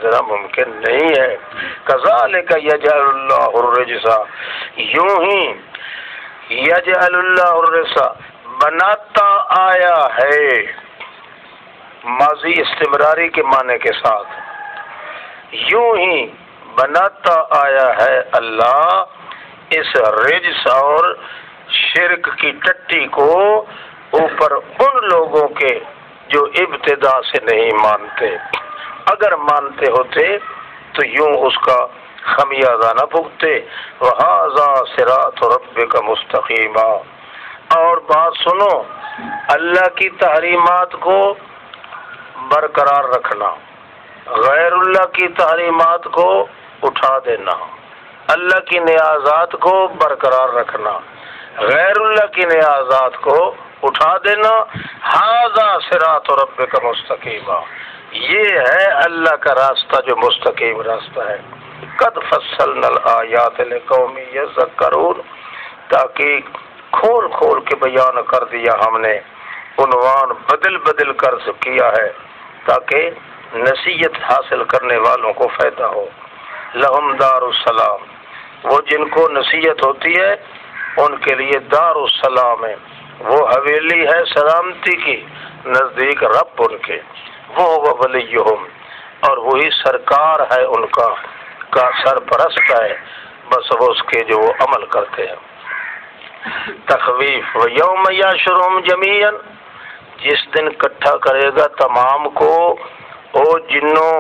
ذرا ممکن نہیں ہے۔ کذالک یجعل اللہ الرجس، یوں ہی یجعل اللہ الرجس بناتا آیا ہے، ماضی استمراری کے معنی کے ساتھ، یوں ہی بناتا آیا ہے اللہ اس رجس اور شرک کی ٹٹی کو اوپر ان لوگوں کے جو ابتدا سے نہیں مانتے، اگر مانتے ہوتے تو یوں اس کا خمیازہ نہ بھگتے۔ وَهَذَا صِرَاطُ رَبِّكَ مُسْتَقِيمًا، اور بات سنو، اللہ کی تحریمات کو برقرار رکھنا، غیر اللہ کی تحریمات کو اٹھا دینا، اللہ کی نیازات کو برقرار رکھنا، غیر اللہ کی نیازات کو اٹھا دینا۔ ھذا صراط ربک مستقیما، یہ ہے اللہ کا راستہ جو مستقیم راستہ ہے۔ قد فصلنا الآیات لقوم یذکرون، تاکہ کھول کھول کے بیان کر دیا ہم نے، عنوان بدل بدل کر کیا ہے تاکہ نصیحت حاصل کرنے والوں کو فائدہ ہو۔ لہم دار السلام، وہ جن کو نصیحت ہوتی ہے ان کے لیے دار السلام ہے، وہ حویلی ہے سلامتی کی نزدیک رب ان کے، وہ ولیہم، اور وہی سرکار ہے ان کا سرپرست ہے، بس وہ اس کے جو وہ عمل کرتے ہیں۔ تخویف، ویوم یحشرہم جمیعا، جس دن اکٹھا کرے گا تمام کو، او جنوں،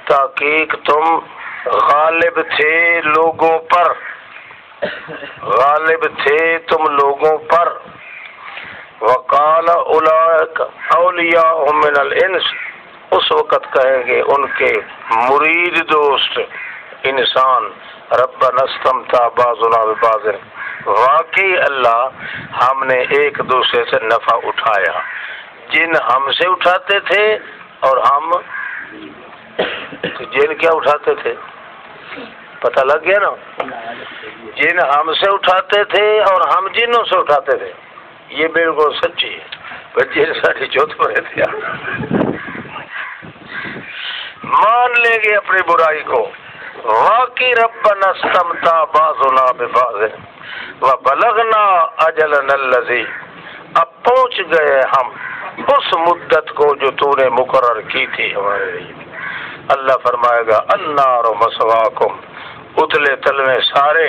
تحقیق تم غالب تھے لوگوں پر، غالب تھے تم لوگوں پر۔ وقال اولئک اولیاء من الانس، اس وقت کہیں گے ان کے مرید دوست انسان، ربنا استمتع بعضنا ببعض، واقعی اللہ ہم نے ایک دوسرے سے نفع اٹھایا، جن ہم سے اٹھاتے تھے اور ہم جن کیا اٹھاتے تھے، پتہ لگ گیا نا، جن ہم سے اٹھاتے تھے اور ہم جنوں سے اٹھاتے تھے، یہ بالکل سچی ہے۔ بچے ساری چوتھ پڑے تھے، مان لیں گے اپنی برائی کو، واقعی ربنا استمتع بعضنا ببعض وبلغنا اجلنا الذی، اب پہنچ گئے ہم اس مدت کو جو تو نے مقرر کی تھی ہمارے لیے۔ اللہ فرمائے گا النار مثواکم، اتلے تلوے سارے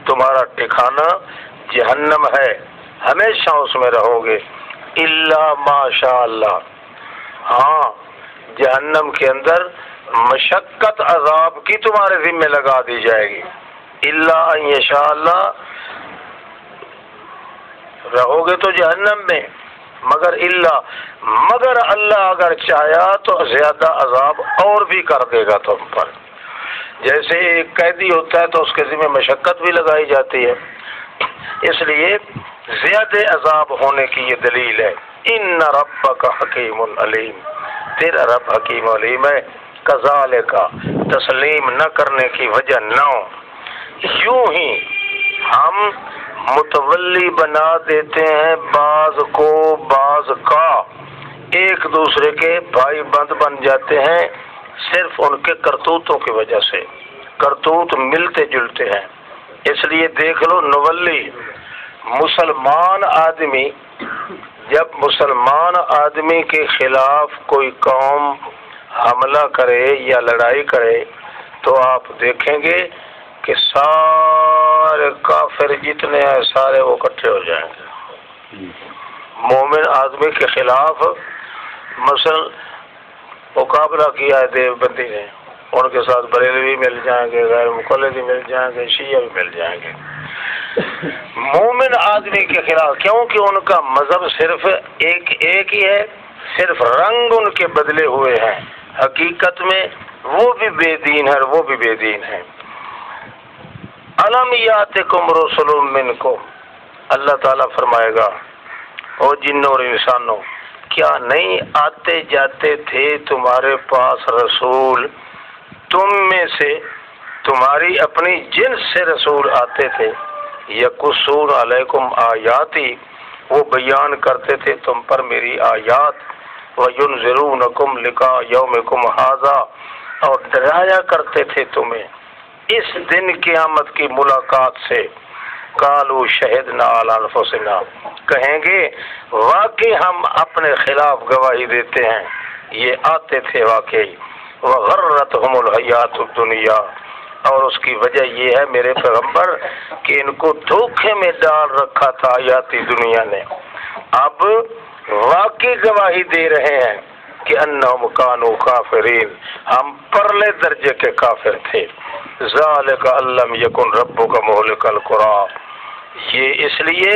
تمہارا ٹھکانہ جہنم ہے، ہمیشہ اس میں رہو گے، الا ماشاء اللہ، ہاں جہنم کے اندر مشقت عذاب کی تمہارے ذمہ لگا دی جائے گی، الا ان یشاء اللہ، رہو گے تو جہنم میں، مگر اللہ اگر چاہیا تو زیادہ عذاب اور بھی کر دے گا تم پر، جیسے ایک قیدی ہوتا ہے تو اس کے ذمہ مشقت بھی لگائی جاتی ہے، اس لیے زیادہ عذاب ہونے کی یہ دلیل ہے۔ ان ربک حکیم علیم، تیرا رب حکیم علیم ہے۔ کذالک، تسلیم نہ کرنے کی وجہ نہ ہو، یوں ہی ہم متولی بنا دیتے ہیں بعض کو بعض کا، ایک دوسرے کے بھائی بند بن جاتے ہیں صرف ان کے کرتوتوں کی وجہ سے، کرتوت ملتے جلتے ہیں، اس لیے دیکھ لو نولی، مسلمان آدمی جب مسلمان آدمی کے خلاف کوئی قوم حملہ کرے یا لڑائی کرے تو آپ دیکھیں گے کہ سارے کافر جتنے ہیں سارے وہ اکٹھے ہو جائیں گے۔ مومن آدمی کے خلاف مثلا مقابلہ کیا ہے دیوبندی نے، ان کے ساتھ بریلوی مل جائیں گے، غیر مقلدی مل جائیں گے، شیعہ بھی مل جائیں گے۔ مومن آدمی کے خلاف، کیونکہ ان کا مذہب صرف ایک ہی ہے، صرف رنگ ان کے بدلے ہوئے ہیں، حقیقت میں وہ بھی بے دین ہے اور وہ بھی بے دین ہے۔ الم یاتکم رسل منکم، اللہ تعالیٰ فرمائے گا او جنوں اور انسانوں، کیا نہیں آتے جاتے تھے تمہارے پاس رسول تم میں سے، تمہاری اپنی جنس سے رسول آتے تھے، یقصون علیکم آیاتی، وہ بیان کرتے تھے تم پر میری آیات، وینذرونکم لقاء یومکم ھذا، اور ڈرایا کرتے تھے تمہیں اس دن قیامت کی ملاقات سے۔ قالوا شہدنا علی انفسنا، کہیں گے واقعی ہم اپنے خلاف گواہی دیتے ہیں، یہ آتے تھے واقعی۔ وغرتہم الحیات الدنیا، اور اس کی وجہ یہ ہے میرے پیغمبر کہ ان کو دھوکے میں ڈال رکھا تھا حیاتی دنیا نے، اب واقعی گواہی دے رہے ہیں کہ انہم کانوا کافرین، ہم پرلے درجے کے کافر تھے۔ ذالک ان لم یکن ربک مہلک القری، یہ اس لیے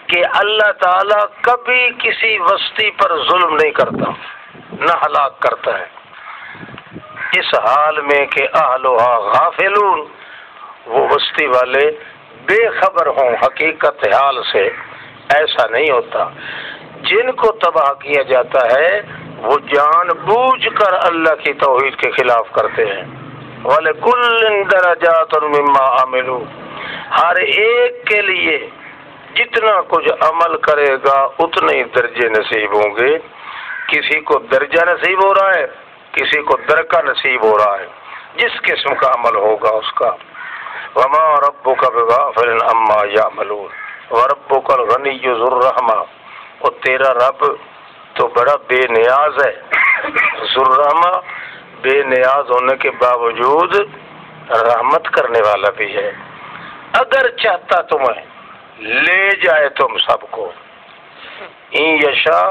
کہ اللہ تعالی کبھی کسی بستی پر ظلم نہیں کرتا، نہ ہلاک کرتا ہے، اس حال میں کہ اہلھا غافلون، وہ بستی والے بے خبر ہوں حقیقت حال سے، ایسا نہیں ہوتا۔ جن کو تباہ کیا جاتا ہے وہ جان بوجھ کر اللہ کی توحید کے خلاف کرتے ہیں۔ وَلِكُلٍّ دَرَجَاتٌ مِّمَّا عَمِلُوا، ہر ایک کے لیے جتنا کچھ عمل کرے گا اتنے ہی درجے نصیب ہوں گے۔ کسی کو درجہ نصیب ہو رہا ہے، کسی کو درکہ نصیب ہو رہا ہے، جس قسم کا عمل ہوگا اس کا۔ وَمَا رَبُّكَ بِغَافِلٍ عَمَّا يَعْمَلُونَ وَرَبُّكَ الْغَنِيُّ ذُو الرَّحْمَةِ، اور تیرا رب تو بڑا بے نیاز ہے، ذو الرحمہ، بے نیاز ہونے کے باوجود رحمت کرنے والا بھی ہے۔ اگر چاہتا تمہیں لے جائے تم سب کو، ان یشا،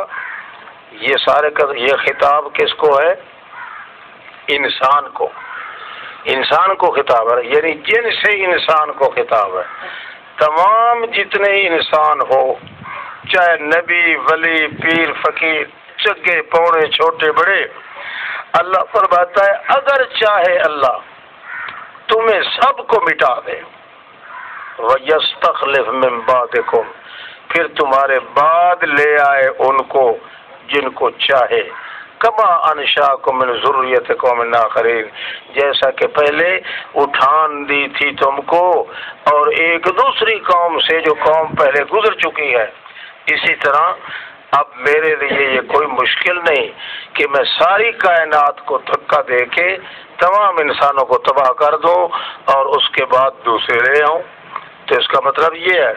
یہ سارے کا یہ خطاب کس کو ہے؟ انسان کو، انسان کو خطاب ہے، یعنی جن سے انسان کو خطاب ہے۔ تمام جتنے انسان ہو، چاہے نبی، ولی، پیر، فقیر، چگے پوڑے، چھوٹے بڑے، اللہ فرماتا ہے اگر چاہے اللہ تمہیں سب کو مٹا دے، وَيَسْتَخْلِفْ مِن بَعْدِكُمْ، پھر تمہارے بعد لے آئے ان کو جن کو چاہے، کما انشاکم من ذریت قوم آخرین، جیسا کہ پہلے اٹھان دی تھی تم کو اور ایک دوسری قوم سے جو قوم پہلے گزر چکی ہے، اسی طرح اب میرے لیے یہ کوئی مشکل نہیں کہ میں ساری کائنات کو دھکا دے کے تمام انسانوں کو تباہ کر دوں اور اس کے بعد دوسرے لے آؤں۔ تو اس کا مطلب یہ ہے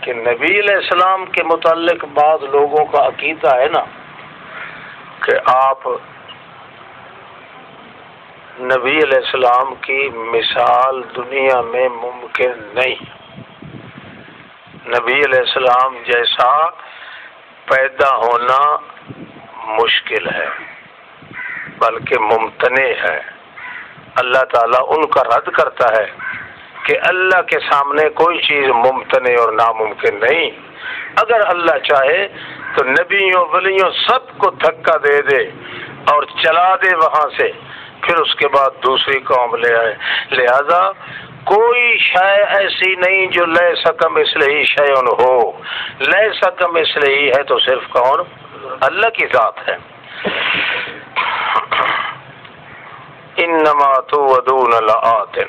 کہ نبی علیہ السلام کے متعلق بعض لوگوں کا عقیدہ ہے نا کہ آپ نبی علیہ السلام کی مثال دنیا میں ممکن نہیں، نبی علیہ السلام جیسا پیدا ہونا مشکل ہے بلکہ ممتنع ہے۔ اللہ تعالیٰ ان کا رد کرتا ہے کہ اللہ کے سامنے کوئی چیز ممتنع اور ناممکن نہیں۔ اگر اللہ چاہے تو نبیوں ولیوں سب کو دھکا دے دے اور چلا دے وہاں سے، پھر اس کے بعد دوسری قوم لے آئے۔ لہذا کوئی شے ایسی نہیں جو لیس کمثلہ شیء ہو، لیس کمثلہ ہے تو صرف کون؟ اللہ کی ذات ہے۔ انما توعدون لآت،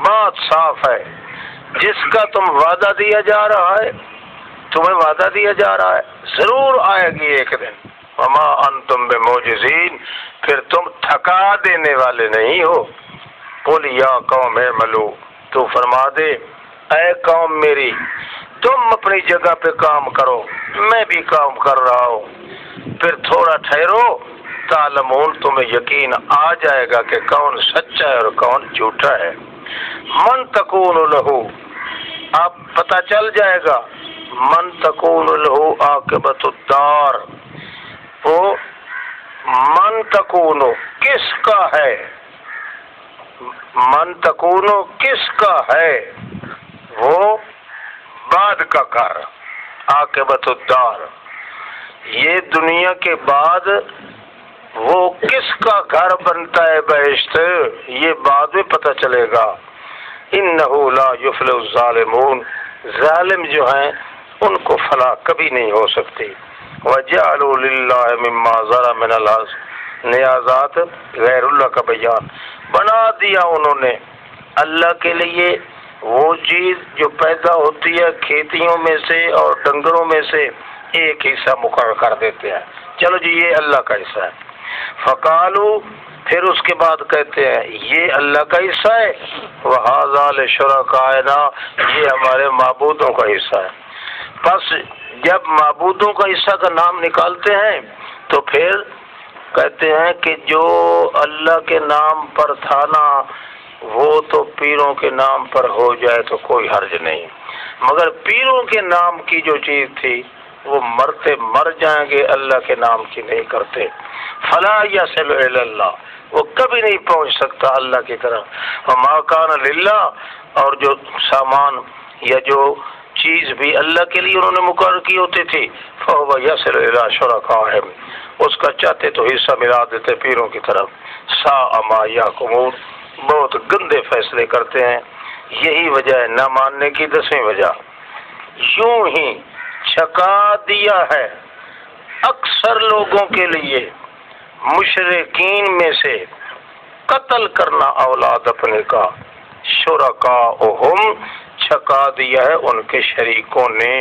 بات صاف ہے، جس کا تم وعدہ دیا جا رہا ہے، تمہیں وعدہ دیا جا رہا ہے ضرور آئے گی ایک دن۔ وما انتم بمعجزین، پھر تم تھکا دینے والے نہیں ہو۔ قل یا قوم اعملوا، تو فرما دے اے قوم میری تم اپنی جگہ پہ کام کرو، میں بھی کام کر رہا ہوں، پھر تھوڑا ٹھہرو، تعلمون، تمہیں یقین آ جائے گا کہ کون سچا ہے اور کون جھوٹا ہے۔ من تکون لہو، اب پتہ چل جائے گا، من تکون لہو عاقبت الدار، وہ من تکون کس کا ہے، من تکون کس کا ہے، وہ بعد کا گھر، عاقبت الدار، یہ دنیا کے بعد وہ کس کا گھر بنتا ہے بہشت، یہ بعد میں پتہ چلے گا۔ انہ لا یفلح الظالمون، ظالم جو ہیں ان کو فلاح کبھی نہیں ہو سکتی۔ وجعلوا للہ مما ذرا من الارض، نیازات غیر اللہ کا بیان، بنا دیا انہوں نے اللہ کے لیے وہ چیز جو پیدا ہوتی ہے کھیتیوں میں سے اور ڈنگروں میں سے ایک حصہ مقرر کر دیتے ہیں، چلو جی یہ اللہ کا حصہ ہے۔ فقالو، پھر اس کے بعد کہتے ہیں یہ اللہ کا حصہ ہے، وَهَذَا لِشُرَكَائِنَا، یہ ہمارے معبودوں کا حصہ ہے۔ پس جب معبودوں کا حصہ کا نام نکالتے ہیں تو پھر کہتے ہیں کہ جو اللہ کے نام پر تھا نا وہ تو پیروں کے نام پر ہو جائے تو کوئی حرج نہیں، مگر پیروں کے نام کی جو چیز تھی وہ مرتے مر جائیں گے، اللہ کے نام کی نہیں کرتے۔ فلا یصل الی اللہ، وہ کبھی نہیں پہنچ سکتا اللہ کی طرف۔ وما کان للہ، اور جو سامان یا جو چیز بھی اللہ کے لیے انہوں نے مقرر کی ہوتی تھی، فهو یصل الی شرکائہم، اس کا چاہتے تو حصہ ملا دیتے پیروں کی طرف۔ ساء ما یحکمون، بہت گندے فیصلے کرتے ہیں۔ یہی وجہ ہے نہ ماننے کی 10ویں وجہ۔ یوں ہی چھکا دیا ہے اکثر لوگوں کے لیے مشرکین میں سے قتل کرنا اولاد اپنے کا، شرکاءہم، چھکا دیا ہے ان کے شریکوں نے،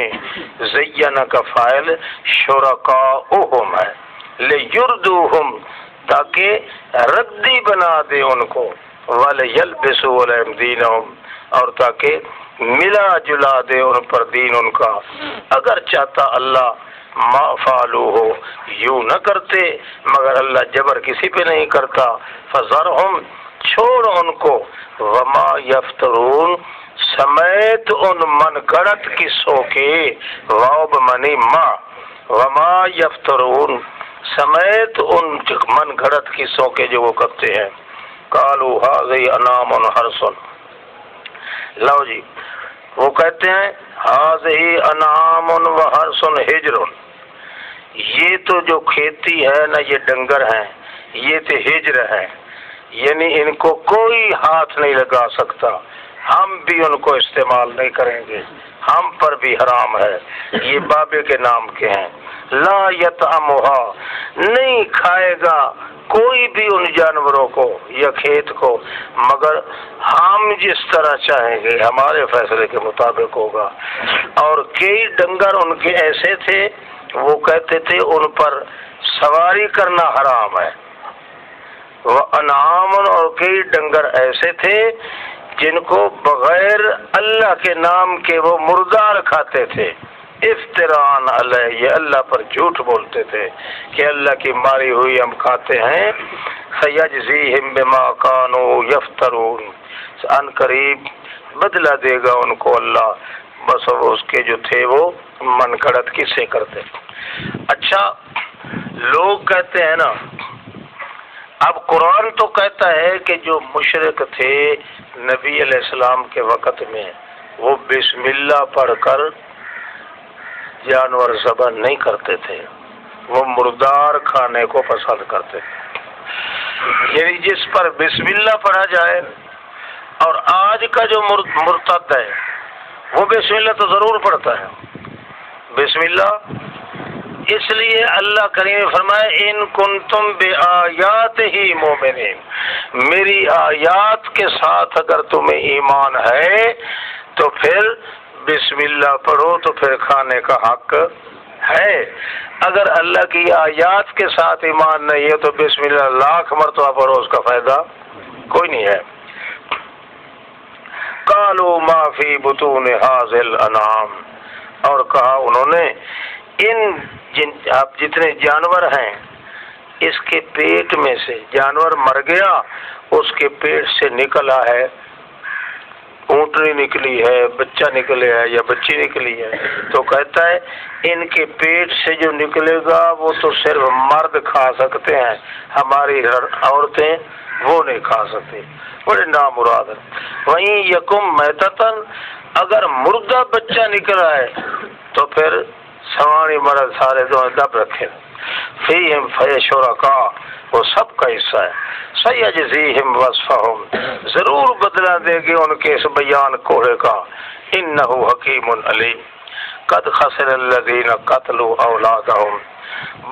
زینہ کا فاعل شرکاءہم ہے، لیردوہم، تاکہ ردی بنا دے ان کو، وَلِيَلْبِسُوا عَلَيْهِمْ دِينَهُمْ، اور تاکہ ملا جلا دے ان پر دین ان کا۔ اگر چاہتا اللہ ما فعلوہ، یوں نہ کرتے، مگر اللہ جبر کسی پہ نہیں کرتا۔ فذرہم، چھوڑ ان کو، وما یفترون، سمیت ان من گھڑت قصوں کے، واو بمعنی ما، وما یفترون، سمیت ان من گھڑت قصوں کے جو وہ کرتے ہیں۔ قالوا هذه انعام حرث، لو جی وہ کہتے ہیں هذه انعام وحرث حجر، یہ تو جو کھیتی ہے نا یہ ڈنگر ہیں، یہ تو ہجر ہے، یعنی ان کو کوئی ہاتھ نہیں لگا سکتا، ہم بھی ان کو استعمال نہیں کریں گے، ہم پر بھی حرام ہے، یہ بابے کے نام کے ہیں۔ لا یطعمھا، نہیں کھائے گا کوئی بھی ان جانوروں کو یا کھیت کو، مگر ہم جس طرح چاہیں گے ہمارے فیصلے کے مطابق ہوگا۔ اور کئی ڈنگر ان کے ایسے تھے وہ کہتے تھے ان پر سواری کرنا حرام ہے، وہ انعام، اور کئی ڈنگر ایسے تھے جن کو بغیر اللہ کے نام کے وہ مردار کھاتے تھے، افتران علیہ، یہ اللہ پر جھوٹ بولتے تھے کہ اللہ کی ماری ہوئی ہم کھاتے ہیں۔ سیجزیہم بما کانوا یفترون، ان قریب بدلہ دے گا ان کو اللہ، بس اس کے جو تھے وہ من گھڑت قصے کرتے۔ اچھا لوگ کہتے ہیں نا، اب قرآن تو کہتا ہے کہ جو مشرک تھے نبی علیہ السلام کے وقت میں وہ بسم اللہ پڑھ کر جانور ذبح نہیں کرتے تھے، وہ مردار کھانے کو پسند کرتے تھے، یعنی جس پر بسم اللہ پڑھا جائے۔ اور آج کا جو مرتد ہے وہ بسم اللہ تو ضرور پڑھتا ہے، بسم اللہ، اس لیے اللہ کریم نے فرمایا ان کنتم بآیاتہ مؤمنین، میری آیات کے ساتھ اگر تمہیں ایمان ہے تو پھر بسم اللہ پڑھو، تو پھر کھانے کا حق ہے۔ اگر اللہ کی آیات کے ساتھ ایمان نہیں ہے تو بسم اللہ لاکھ مرتبہ پڑھو، اس کا فائدہ کوئی نہیں ہے۔ قالوا ما فی بطون هذه الانعام، اور کہا انہوں نے آپ جتنے جانور ہیں اس کے پیٹ میں سے، جانور مر گیا اس کے پیٹ سے نکلا ہے، اونٹنی نکلی ہے، بچہ نکلے ہے یا بچی نکلی ہے، تو کہتا ہے ان کے پیٹ سے جو نکلے گا وہ تو صرف مرد کھا سکتے ہیں، ہماری عورتیں وہ نہیں کھا سکتی، بڑے نامراد ہے۔ وہیں یکم میتتن، اگر مردہ بچہ نکلا ہے تو پھر سوانی مرد سارے دونوں دب رکھے، فیہم فیشرکا، وہ سب کا حصہ ہے۔ سیجزیہم وصفہم، ضرور بدلہ دے گی ان کے اس بیان کوڑے کا، انہ حکیم علیم، قد خسر الذین قتلوا اولادہم،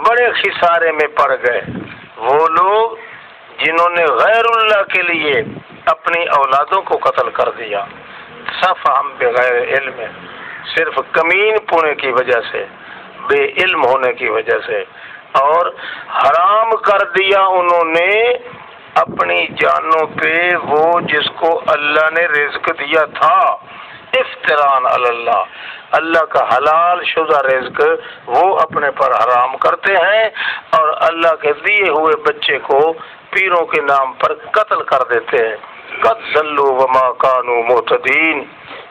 بڑے خسارے میں پڑ گئے وہ لوگ جنہوں نے غیر اللہ کے لیے اپنی اولادوں کو قتل کر دیا، صفحم بغیر علم، صرف کمین پونے کی وجہ سے، بے علم ہونے کی وجہ سے، اور حرام کر دیا انہوں نے اپنی جانوں پہ وہ جس کو اللہ نے رزق دیا تھا، افتراء علی اللہ، اللہ کا حلال شدہ رزق وہ اپنے پر حرام کرتے ہیں اور اللہ کے دیے ہوئے بچے کو پیروں کے نام پر قتل کر دیتے ہیں۔ قد ضلوا وما كانوا مهتدين،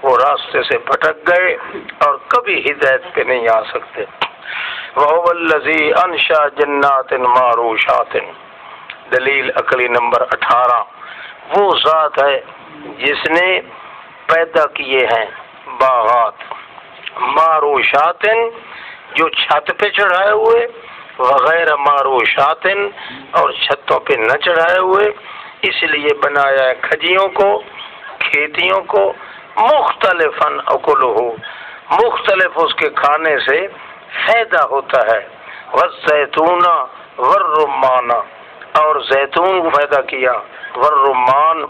وہ راستے سے بھٹک گئے اور کبھی ہدایت پہ نہیں آ سکتے۔ وَهُوَ الَّذِي أَنشَأَ جَنَّاتٍ مَّعْرُوشَاتٍ، دلیل عقلی نمبر 18، وہ ذات ہے جس نے پیدا کیے ہیں باغات، معروشات جو چھت پہ چڑھائے ہوئے، وغیر معروشات اور چھتوں پہ نہ چڑھائے ہوئے، اس لیے بنایا ہے کھجیوں کو، کھیتیوں کو، مختلفاً اکلہ، مختلف اس کے کھانے سے فائدہ ہوتا ہے، والزیتون والرمان، اور زیتون کو پیدا کیا، والرمان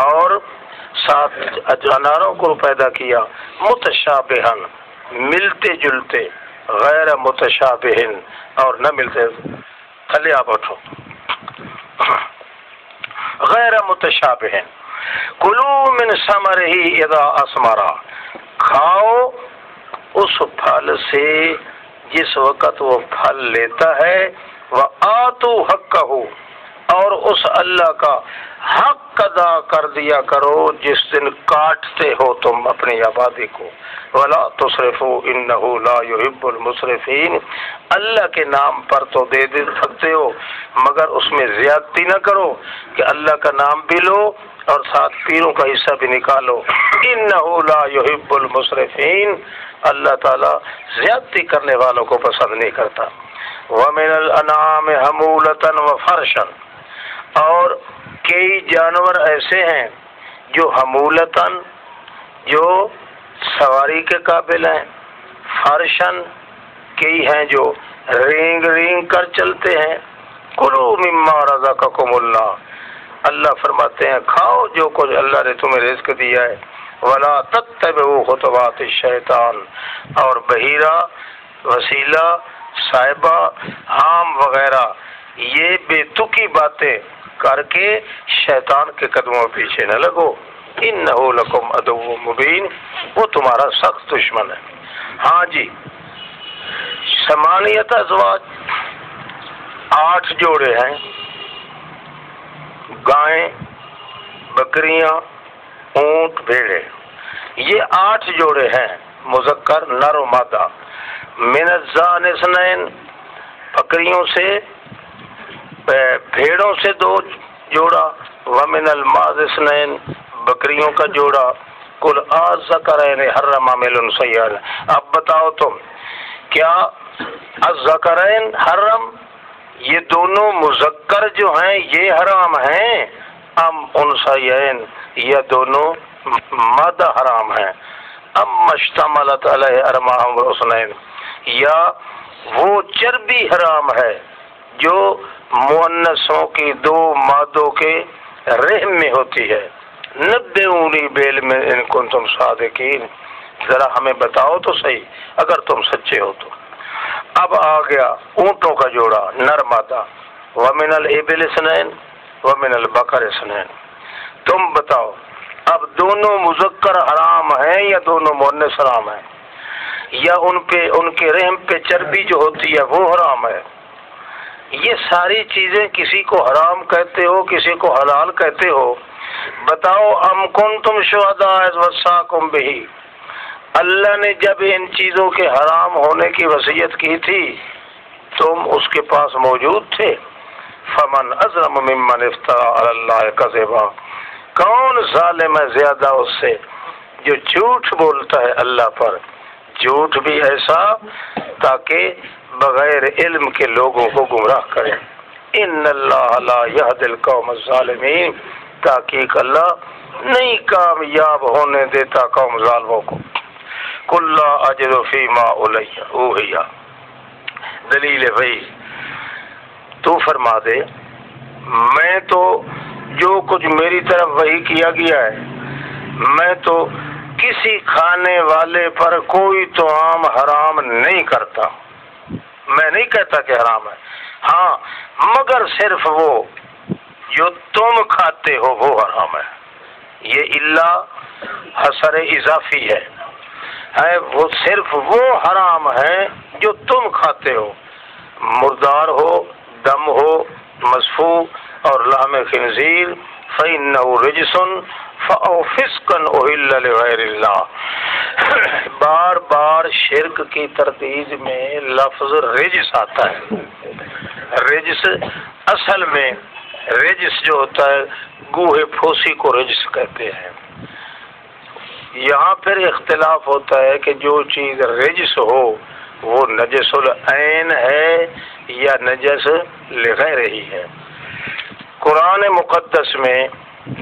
اور ساتھ اناروں کو پیدا کیا، متشابہن ملتے جلتے، غیر متشابہن اور نہ ملتے، تھلے آپ اٹھو، غیر متشابہن، کلو من ثمرہ اذا اثمر، کھاؤ اس پھل سے جس وقت وہ پھل لیتا ہے، وآتوا حقہ، اور اس اللہ کا حق ادا کر دیا کرو جس دن کاٹتے ہو تم اپنی آبادی کو، ولا تسرفوا انہ لا يحب المسرفین، اللہ کے نام پر تو دے سکتے ہو مگر اس میں زیادتی نہ کرو کہ اللہ کا نام بھی لو اور ساتھ پیروں کا حصہ بھی نکالو، انہ لا يحب المسرفین، اللہ تعالی زیادتی کرنے والوں کو پسند نہیں کرتا۔ ومن الانعام حمولۃ وفرشا، اور کئی جانور ایسے ہیں جو حمولتاً جو سواری کے قابل ہیں، فرشن کئی ہیں جو رینگ رینگ کر چلتے ہیں، کلوا مما رزقکم اللہ، اللہ فرماتے ہیں کھاؤ جو کچھ اللہ نے تمہیں رزق دیا ہے، ولا تتبعوا خطوات الشیطان، اور بحیرہ، وسیلہ، صاحبہ، عام وغیرہ یہ بے تکی باتیں کر کے شیطان کے قدموں پیچھے نہ لگو، انہ لکم عدو مبین، وہ تمہارا سخت دشمن ہے۔ ہاں جی، ثمانیۃ ازواج، 8 جوڑے ہیں، گائیں، بکریاں، اونٹ، بھیڑے، یہ 8 جوڑے ہیں مذکر نر و مادہ، من الزان اثنین، بکریوں سے بھیڑوں سے 2 جوڑا، ومن الماز اثنین، بکریوں کا جوڑا، کل الذکرین حرم ام الانثیین، اب بتاؤ تم کیا الذکرین حرم یہ دونوں مذکر جو ہیں یہ حرام ہیں، ام انثیین یا دونوں مادہ حرام ہیں، ام اشتملت علیہ ارحام الحسنین، یا وہ چربی حرام ہے جو مؤنثوں کی 2 مادوں کے رحم میں ہوتی ہے، نبئونی بعلم ان کنتم صادقین، ذرا ہمیں بتاؤ تو صحیح اگر تم سچے ہو تو۔ اب آ گیا اونٹوں کا جوڑا نر مادہ، ومن الابل اثنین ومن البقر اثنین، تم بتاؤ اب دونوں مذکر حرام ہیں یا دونوں مؤنث حرام ہیں، یا ان کے رحم پہ چربی جو ہوتی ہے وہ حرام ہے؟ یہ ساری چیزیں کسی کو حرام کہتے ہو کسی کو حلال کہتے ہو، بتاؤ ام کنتم شہداء اذ وصاکم بہ، اللہ نے جب ان چیزوں کے حرام ہونے کی وصیت کی تھی تم اس کے پاس موجود تھے؟ فمن اظلم ممن افترى علی اللہ کذبا، کون ظالم ہے زیادہ اس سے جو جھوٹ بولتا ہے اللہ پر، جھوٹ بھی ایسا تاکہ بغیر علم کے لوگوں کو گمراہ کرے۔ ان اللہ لا یہدی القوم الظالمین، تحقیق اللہ نہیں کامیاب ہونے دیتا قوم ظالموں کو۔ قل لا اجد فیما اوحی، دلیل بھائی تو فرما دے میں تو جو کچھ میری طرف وحی کیا گیا ہے میں تو کسی کھانے والے پر کوئی طعام حرام نہیں کرتا، میں نہیں کہتا کہ حرام ہے، ہاں مگر صرف وہ جو تم کھاتے ہو وہ حرام ہے۔ یہ اللہ حسر اضافی ہے، وہ صرف وہ حرام ہے جو تم کھاتے ہو، مردار ہو، دم ہو، مصفوع اور لحم خنزیر، فإنه رجس أو فسقا أهل لغیر اللہ۔ بار بار شرک کی تردید میں لفظ رجس آتا ہے۔ رجس اصل میں رجس جو ہوتا ہے گوہے پھوسی کو رجس کہتے ہیں۔ یہاں پھر اختلاف ہوتا ہے کہ جو چیز رجس ہو وہ نجس العین ہے یا نجس لغیر ہی ہے۔ قرآن مقدس میں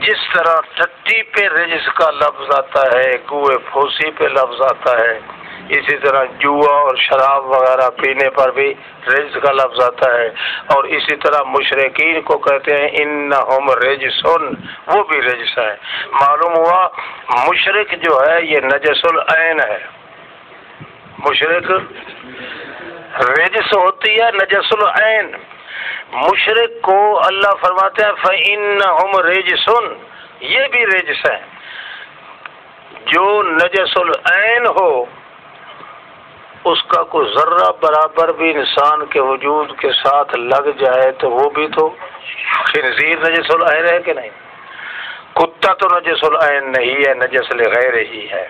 جس طرح ٹٹی پہ رجس کا لفظ آتا ہے، گوہے پھوسی پہ لفظ آتا ہے، اسی طرح جوا اور شراب وغیرہ پینے پر بھی رجس کا لفظ آتا ہے، اور اسی طرح مشرکین کو کہتے ہیں انہم رجسن، وہ بھی رجس ہے۔ معلوم ہوا مشرک جو ہے یہ نجس العین ہے۔ مشرک رجس ہوتی ہے نجس العین۔ مشرک کو اللہ فرماتے ہیں فإنہم رجسن، یہ بھی رجس ہے۔ جو نجس العین ہو اس کا کوئی ذرہ برابر بھی انسان کے وجود کے ساتھ لگ جائے تو وہ بھی تو خنزیر نجس العین ہے کہ نہیں؟ کتا تو نجس العین نہیں ہے، نجس لغیر ہی ہے۔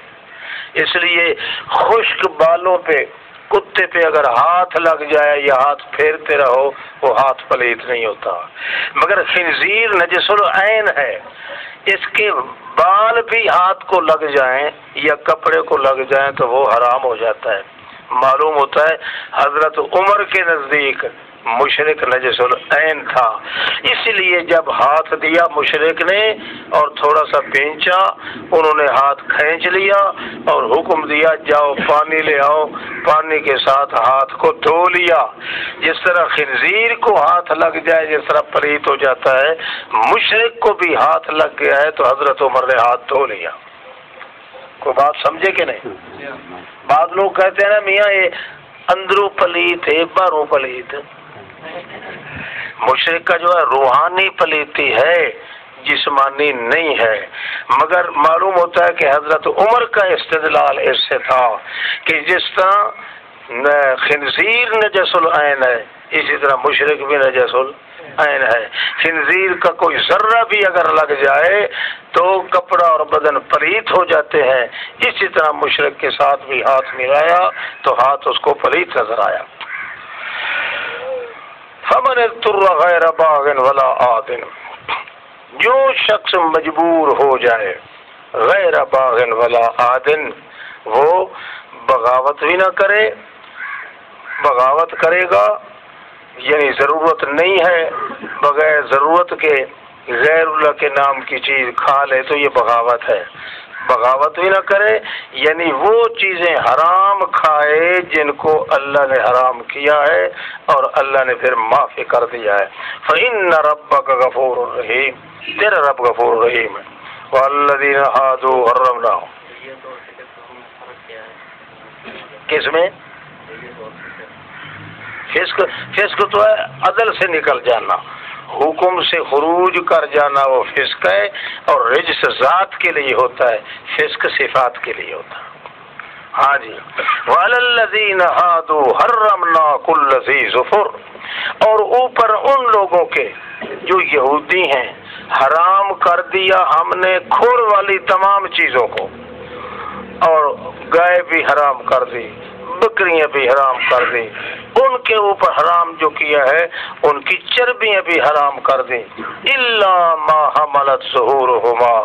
اس لیے خشک بالوں پہ کتے پہ اگر ہاتھ لگ جائے یا ہاتھ پھیرتے رہو وہ ہاتھ پلیت نہیں ہوتا، مگر خنزیر نجس العین ہے، اس کے بال بھی ہاتھ کو لگ جائیں یا کپڑے کو لگ جائیں تو وہ حرام ہو جاتا ہے۔ معلوم ہوتا ہے حضرت عمر کے نزدیک مشرک نجس العین تھا، اس لیے جب ہاتھ دیا مشرک نے اور تھوڑا سا پینچا، انہوں نے ہاتھ کھینچ لیا اور حکم دیا جاؤ پانی لے آؤ، پانی کے ساتھ ہاتھ کو دھو لیا۔ جس طرح خنزیر کو ہاتھ لگ جائے جس طرح پلیت ہو جاتا ہے، مشرک کو بھی ہاتھ لگ گیا ہے تو حضرت عمر نے ہاتھ دھو لیا۔ کوئی بات سمجھے کہ نہیں؟ بعض لوگ کہتے ہیں نا میاں یہ اندروں پلیت ہے باہروں پلیت۔ مشرک کا جو ہے روحانی پلیتی ہے، جسمانی نہیں ہے، مگر معلوم ہوتا ہے کہ حضرت عمر کا استدلال اس سے تھا کہ جس طرح خنزیر نجس العین ہے اسی طرح مشرک بھی نجس العین ہے۔ خنزیر کا کوئی ذرہ بھی اگر لگ جائے تو کپڑا اور بدن پلیت ہو جاتے ہیں، اسی طرح مشرک کے ساتھ بھی ہاتھ ملایا تو ہاتھ اس کو پلیت نظر آیا۔ فمن اضطر غیر باغ ولا عاد، جو شخص مجبور ہو جائے غیر باغ ولا عاد، وہ بغاوت بھی نہ کرے، بغاوت کرے گا یعنی ضرورت نہیں ہے، بغیر ضرورت کے غیر اللہ کے نام کی چیز کھا لے تو یہ بغاوت ہے۔ بغاوت بھی نہ کرے یعنی وہ چیزیں حرام کھائے جن کو اللہ نے حرام کیا ہے اور اللہ نے پھر معاف کر دیا ہے۔ فإن ربک غفور رحیم، تیرا رب غفور رحیم ہے۔ والذین ہادوا حرمناہم، کس میں؟ فسق تو ہے عدل سے نکل جانا، حکم سے خروج کر جانا وہ فسق ہے، اور رجس ذات کے لیے ہوتا ہے، فسق صفات کے لیے ہوتا ہے۔ ہاں جی، وعلی الذین ہادوا حرمنا کل ذی ظفر، اور اوپر ان لوگوں کے جو یہودی ہیں حرام کر دیا ہم نے کھور والی تمام چیزوں کو، اور گائے بھی حرام کر دی، بکریاں بھی حرام کر دی، ان کے اوپر حرام جو کیا ہے ان کی چربیاں بھی حرام کر دیں، الا ما حملت ظہورہما،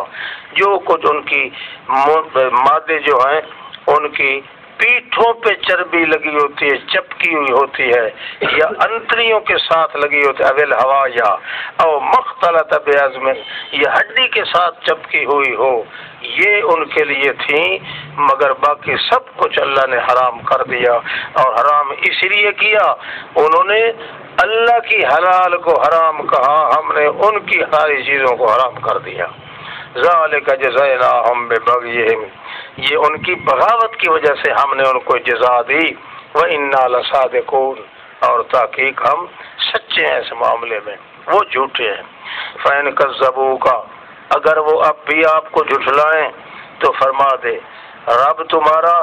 جو کچھ ان کی مادے جو ہیں ان کی پیٹھوں پہ چربی لگی ہوتی ہے، چپکی ہوئی ہوتی ہے، یا انتریوں کے ساتھ لگی ہوتی ہے، اویل ہوا یا او مختلط بعظم، یہ ہڈی کے ساتھ چپکی ہوئی ہو، یہ ان کے لیے تھیں، مگر باقی سب کچھ اللہ نے حرام کر دیا، اور حرام اس لیے کیا انہوں نے اللہ کی حلال کو حرام کہا، ہم نے ان کی ساری چیزوں کو حرام کر دیا۔ ذالک جزیناہم ببغیہم، یہ ان کی بغاوت کی وجہ سے ہم نے ان کو جزا دی، وَإِنَّا لَصَادِقُونَ، اور تحقیق ہم سچے ہیں اس معاملے میں، وہ جھوٹے ہیں۔ فَإِنْ كَذَّبُوكَ، اگر وہ اب بھی آپ کو جھٹلائیں تو فرما دے رب تمہارا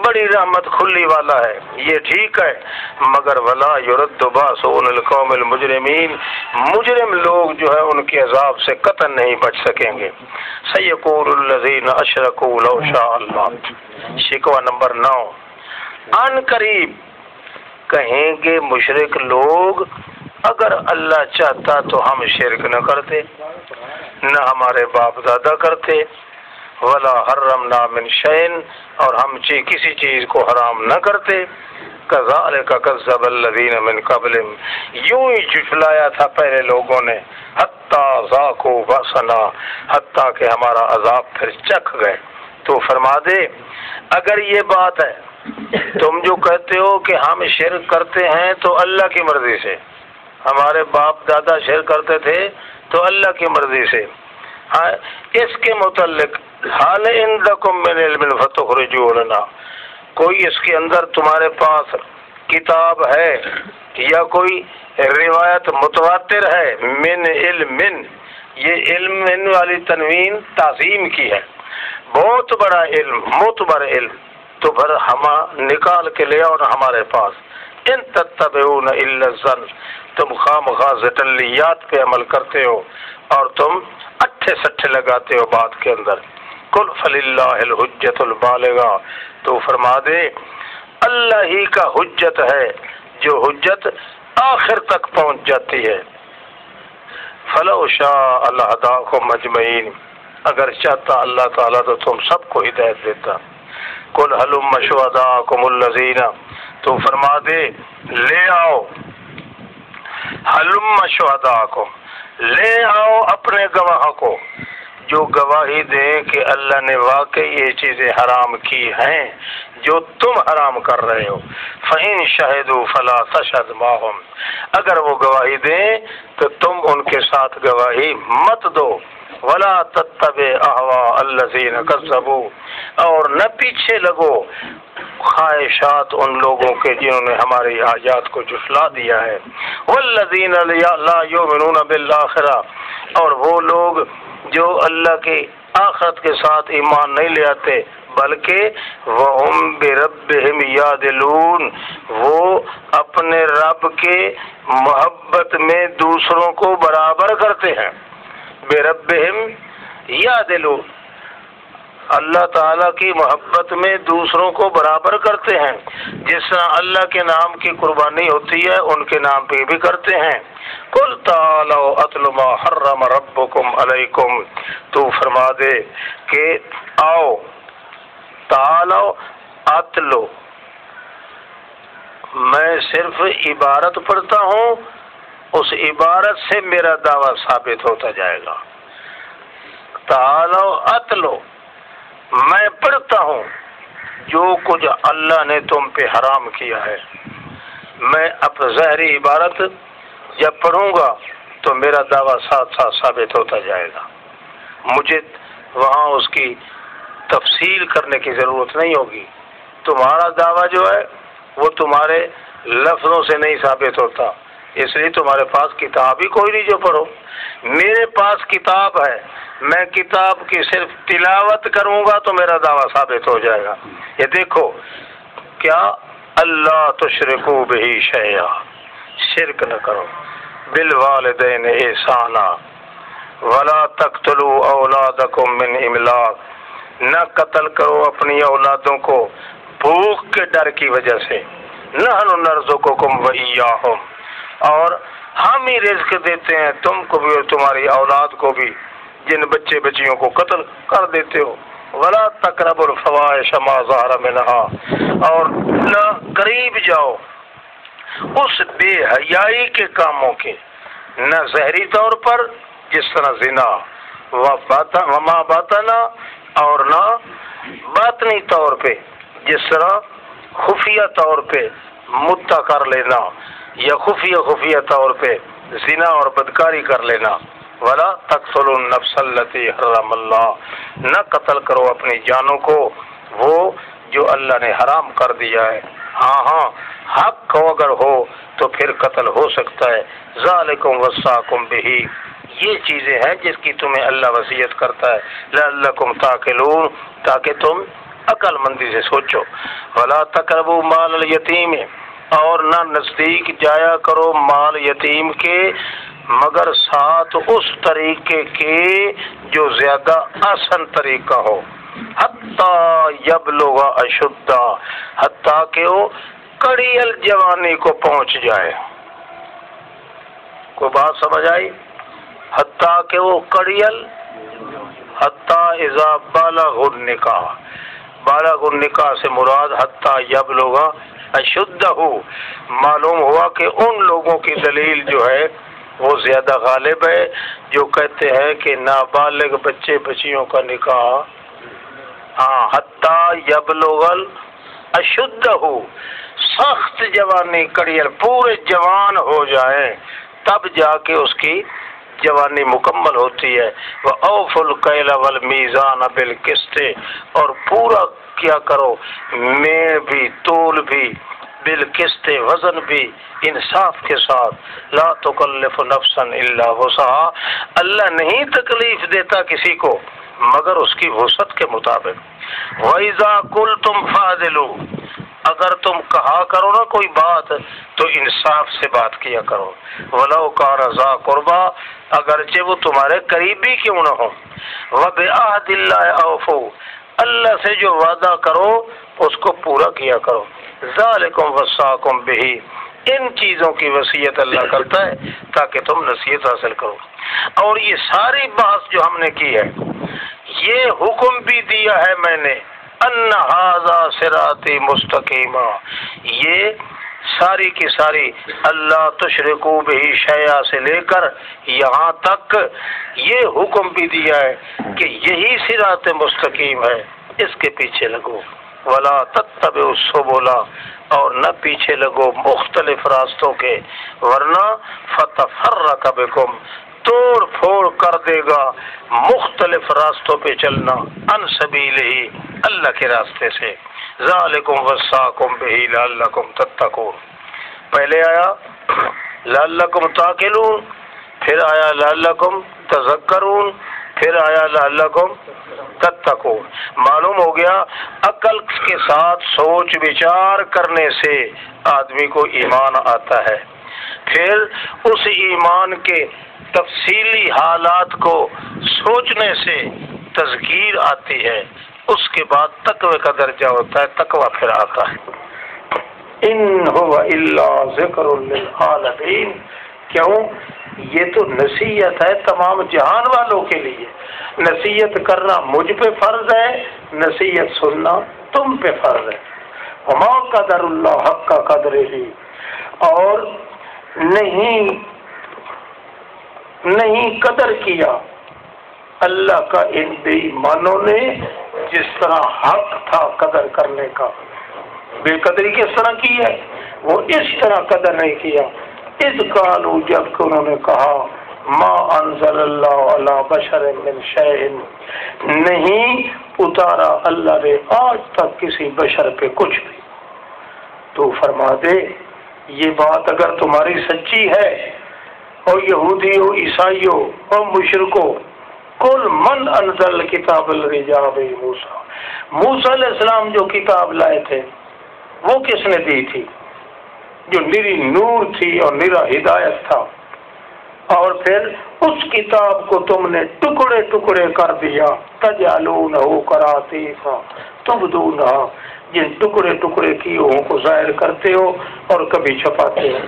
بڑی رحمت کھلی والا ہے، یہ ٹھیک ہے، مگر ولا يرد بأسه عن القوم المجرمین، مجرم لوگ جو ہے ان کے عذاب سے قطعاً نہیں بچ سکیں گے۔ سيقول الذين اشركوا لو شاء اللہ، شکوہ نمبر 9، ان قریب کہیں گے مشرک لوگ اگر اللہ چاہتا تو ہم شرک نہ کرتے، نہ ہمارے باپ دادا کرتے، ولا حرمنا من شیء، اور ہم کسی چیز کو حرام نہ کرتے، کذالک کذب الذین من قبلہم، یوں ہی جھٹلایا تھا پہلے لوگوں نے، حتی ذاقوا بأسنا، حتیٰ کہ ہمارا عذاب پھر چکھ گئے۔ تو فرما دے اگر یہ بات ہے، تم جو کہتے ہو کہ ہم شرک کرتے ہیں تو اللہ کی مرضی سے، ہمارے باپ دادا شرک کرتے تھے تو اللہ کی مرضی سے، ہاں اس کے متعلق حال عندکم من علم فتخرجوہ لنا، کوئی اس کے اندر تمہارے پاس کتاب ہے یا کوئی روایت متواتر ہے، من علم، یہ علم من والی تنوین تعظیم کی ہے، بہت بڑا علم، معتبر علم، تو پھر ہم نکال کے لے آؤ ہمارے پاس۔ ان تتبعون الا الظن، تم خواہ زٹلیات پہ عمل کرتے ہو اور تم اٹھے سٹھے لگاتے ہو بات کے اندر۔ قل فللہ الحجت البالغہ، تو فرما دے اللہ ہی کا حجت ہے جو حجت آخر تک پہنچ جاتی ہے۔ فلو شاء لہداکم اجمعین، اگر چاہتا اللہ تعالیٰ تو تم سب کو ہدایت دیتا۔ قل ہلم شہداکم الذین، تو فرما دے لے آؤ، ہلم شہداکم، لے آؤ اپنے گواہوں کو جو گواہی دیں کہ اللہ نے واقعی یہ چیزیں حرام کی ہیں جو تم حرام کر رہے ہو۔ فَإِن شَهِدُوا فَلَا تَشْهَدْ مَعَهُمْ، اگر وہ گواہی دیں تو تم ان کے ساتھ گواہی مت دو۔ وَلَا تَتَّبِعْ أَهْوَاءَ الَّذِينَ كَذَّبُوا، اور نہ پیچھے لگو خواہشات ان لوگوں کے جنہوں نے ہماری آیات کو جھٹلا دیا ہے۔ وَالَّذِينَ لَا يُؤْمِنُونَ بِالْآخِرَةِ، اور وہ لوگ جو اللہ کی آخرت کے ساتھ ایمان نہیں لے آتے، بلکہ وَهُمْ بِرَبِّهِمْ يَعْدِلُونَ، وہ اپنے رب کے محبت میں دوسروں کو برابر کرتے ہیں۔ بِرَبِّهِمْ يَعْدِلُونَ، اللہ تعالیٰ کی محبت میں دوسروں کو برابر کرتے ہیں، جس طرح اللہ کے نام کی قربانی ہوتی ہے ان کے نام پہ بھی کرتے ہیں۔ قل تعالوا اتل ما حرم ربکم علیکم، تو فرما دے کہ آؤ، تعالوا اتلو، میں صرف عبارت پڑھتا ہوں، اس عبارت سے میرا دعویٰ ثابت ہوتا جائے گا۔ تعالوا اتلو، میں پڑھتا ہوں جو کچھ اللہ نے تم پہ حرام کیا ہے، میں اب ظاہری عبارت جب پڑھوں گا تو میرا دعویٰ ساتھ ساتھ ثابت ہوتا جائے گا، مجھے وہاں اس کی تفصیل کرنے کی ضرورت نہیں ہوگی۔ تمہارا دعویٰ جو ہے وہ تمہارے لفظوں سے نہیں ثابت ہوتا، اس لیے تمہارے پاس کتاب ہی کوئی نہیں جو پڑھو۔ میرے پاس کتاب ہے، میں کتاب کی صرف تلاوت کروں گا تو میرا دعویٰ ثابت ہو جائے گا۔ یہ دیکھو کیا، اللہ تشرکوا بہ شیئا، شرک نہ کرو، بالوالدین احسانا، ولا تقتلوا اولادکم من املاق، نہ قتل کرو اپنی اولادوں کو بھوک کے ڈر کی وجہ سے، نحن نرزقکم وایاہم، اور ہم ہی رزق دیتے ہیں تم کو بھی اور تمہاری اولاد کو بھی جن بچے بچیوں کو قتل کر دیتے ہو۔ ولا تقربوا الفواحش ما ظہر منها، اور نہ قریب جاؤ اس بے حیائی کے کاموں کے، نہ ظاہری طور پر جس طرح زنا، وما باطنا، اور نہ باطنی طور پہ جس طرح خفیہ طور پہ مدعا کر لینا یا خفیہ طور پہ زنا اور بدکاری کر لینا۔ ولا تقتلوا النفس التي حرم اللہ، نہ قتل کرو اپنی جانوں کو وہ جو اللہ نے حرام کر دیا ہے۔ ہاں حق اگر ہو تو پھر قتل ہو سکتا ہے. ذالکم وصاکم بہ، یہ چیزیں ہیں جس کی تمہیں اللہ وصیت کرتا ہے. لعلکم تعقلون، تاکہ تم عقل مندی سے سوچو. ولا تقربوا مال الیتیم، اور نہ نزدیک جایا کرو مال یتیم کے مگر ساتھ اس طریقے کے جو زیادہ آسان طریقہ ہو. حتی یبلغ اشدہ، حتیٰ کہ وہ کڑی الجوانی کو پہنچ جائے. کوئی بات سمجھ آئی؟ حتیٰ کہ وہ حتیٰ اذا بالغ النکاح، بالغ النکاح سے مراد حتیٰ یبلغ اشدہ. معلوم ہوا کہ ان لوگوں کی دلیل جو ہے وہ زیادہ غالب ہے جو کہتے ہیں کہ نابالغ بچے بچیوں کا نکاح حتیٰ یبلغ اشدہ، سخت جوانی کڑیل پورے جوان ہو جائیں تب جا کے اس کی جوانی مکمل ہوتی ہے. وَأَوْفُوا الْكَيْلَ وَالْمِيزَانَ بِالْقِسْطِ، اور پورا کیا کرو مین بھی تول بھی، بالقسط وزن بھی انصاف کے ساتھ. لا تکلف نفسا الا وسعها، اللہ نہیں تکلیف دیتا کسی کو مگر اس کی وسعت کے مطابق. وَإِذَا قُلْتُمْ فَعْدِلُوا، اگر تم کہا کرو نا کوئی بات تو انصاف سے بات کیا کرو. وَلَوْ كَانَ ذَا قُرْبَىٰ، اگرچہ وہ تمہارے قریبی کیوں نہ ہو. وَبِعَهْدِ اللَّهِ أَوْفُوا، اللہ سے جو وعدہ کرو اس کو پورا کیا کرو. ذالکم وصاکم بہ، ان چیزوں کی وصیت اللہ کرتا ہے تاکہ تم نصیحت حاصل کرو. اور یہ ساری بات جو ہم نے کی ہے، یہ حکم بھی دیا ہے میں نے ان ھذا صراطی مستقیما، یہ ساری کی ساری اللہ تشرکو بہ شیئا سے لے کر یہاں تک یہ حکم بھی دیا ہے کہ یہی صراط مستقیم ہے، اس کے پیچھے لگو. ولا تتبعوا السبل، اور نہ پیچھے لگو مختلف راستوں کے، ورنہ فتفرق بکم، توڑ پھوڑ کر دے گا مختلف راستوں پہ چلنا، ان سبیلہ، اللہ کے راستے سے. ذالکم وصاکم بہ لعلکم تتقون. پہلے آیا لعلکم تعقلون، پھر آیا لعلکم تذکرون، پھر آیا لعلکم تتقون. معلوم ہو گیا عقل کے ساتھ سوچ وچار کرنے سے آدمی کو ایمان آتا ہے، پھر اس ایمان کے تفصیلی حالات کو سوچنے سے تذکیر آتی ہے، اس کے بعد تقوی کا درجہ ہوتا ہے، تقوی پھر آتا ہے. ان هو الا ذکر للعالمین، کیوں؟ یہ تو نصیحت ہے تمام جہان والوں کے لیے. نصیحت کرنا مجھ پہ فرض ہے، نصیحت سننا تم پہ فرض ہے. وما قدر اللہ حق کا قدر ہی، اور نہیں قدر کیا اللہ کا ان بے ایمانوں نے جس طرح حق تھا قدر کرنے کا. بے قدری کس طرح کی ہے؟ وہ اس طرح قدر نہیں کیا. اذ قالوا، جب کہ انہوں نے کہا ما انزل اللہ علی بشر من شیء، نہیں اتارا اللہ نے آج تک کسی بشر پہ کچھ بھی. تو فرما دے یہ بات اگر تمہاری سچی ہے، اور یہودی ہو عیسائی ہو اور مشرکو، کل من انزل کتاب الذی جاء بہ موسیٰ، موسیٰ علیہ السلام جو کتاب لائے تھے وہ کس نے دی تھی؟ جو نری نور تھی اور نرا ہدایت تھا. اور پھر اس کتاب کو تم نے ٹکڑے ٹکڑے کر دیا. تجعلونہ قراطیسا تبدونہ، جن ٹکڑے ٹکڑے کیے کو ظاہر کرتے ہو اور کبھی چھپاتے ہو.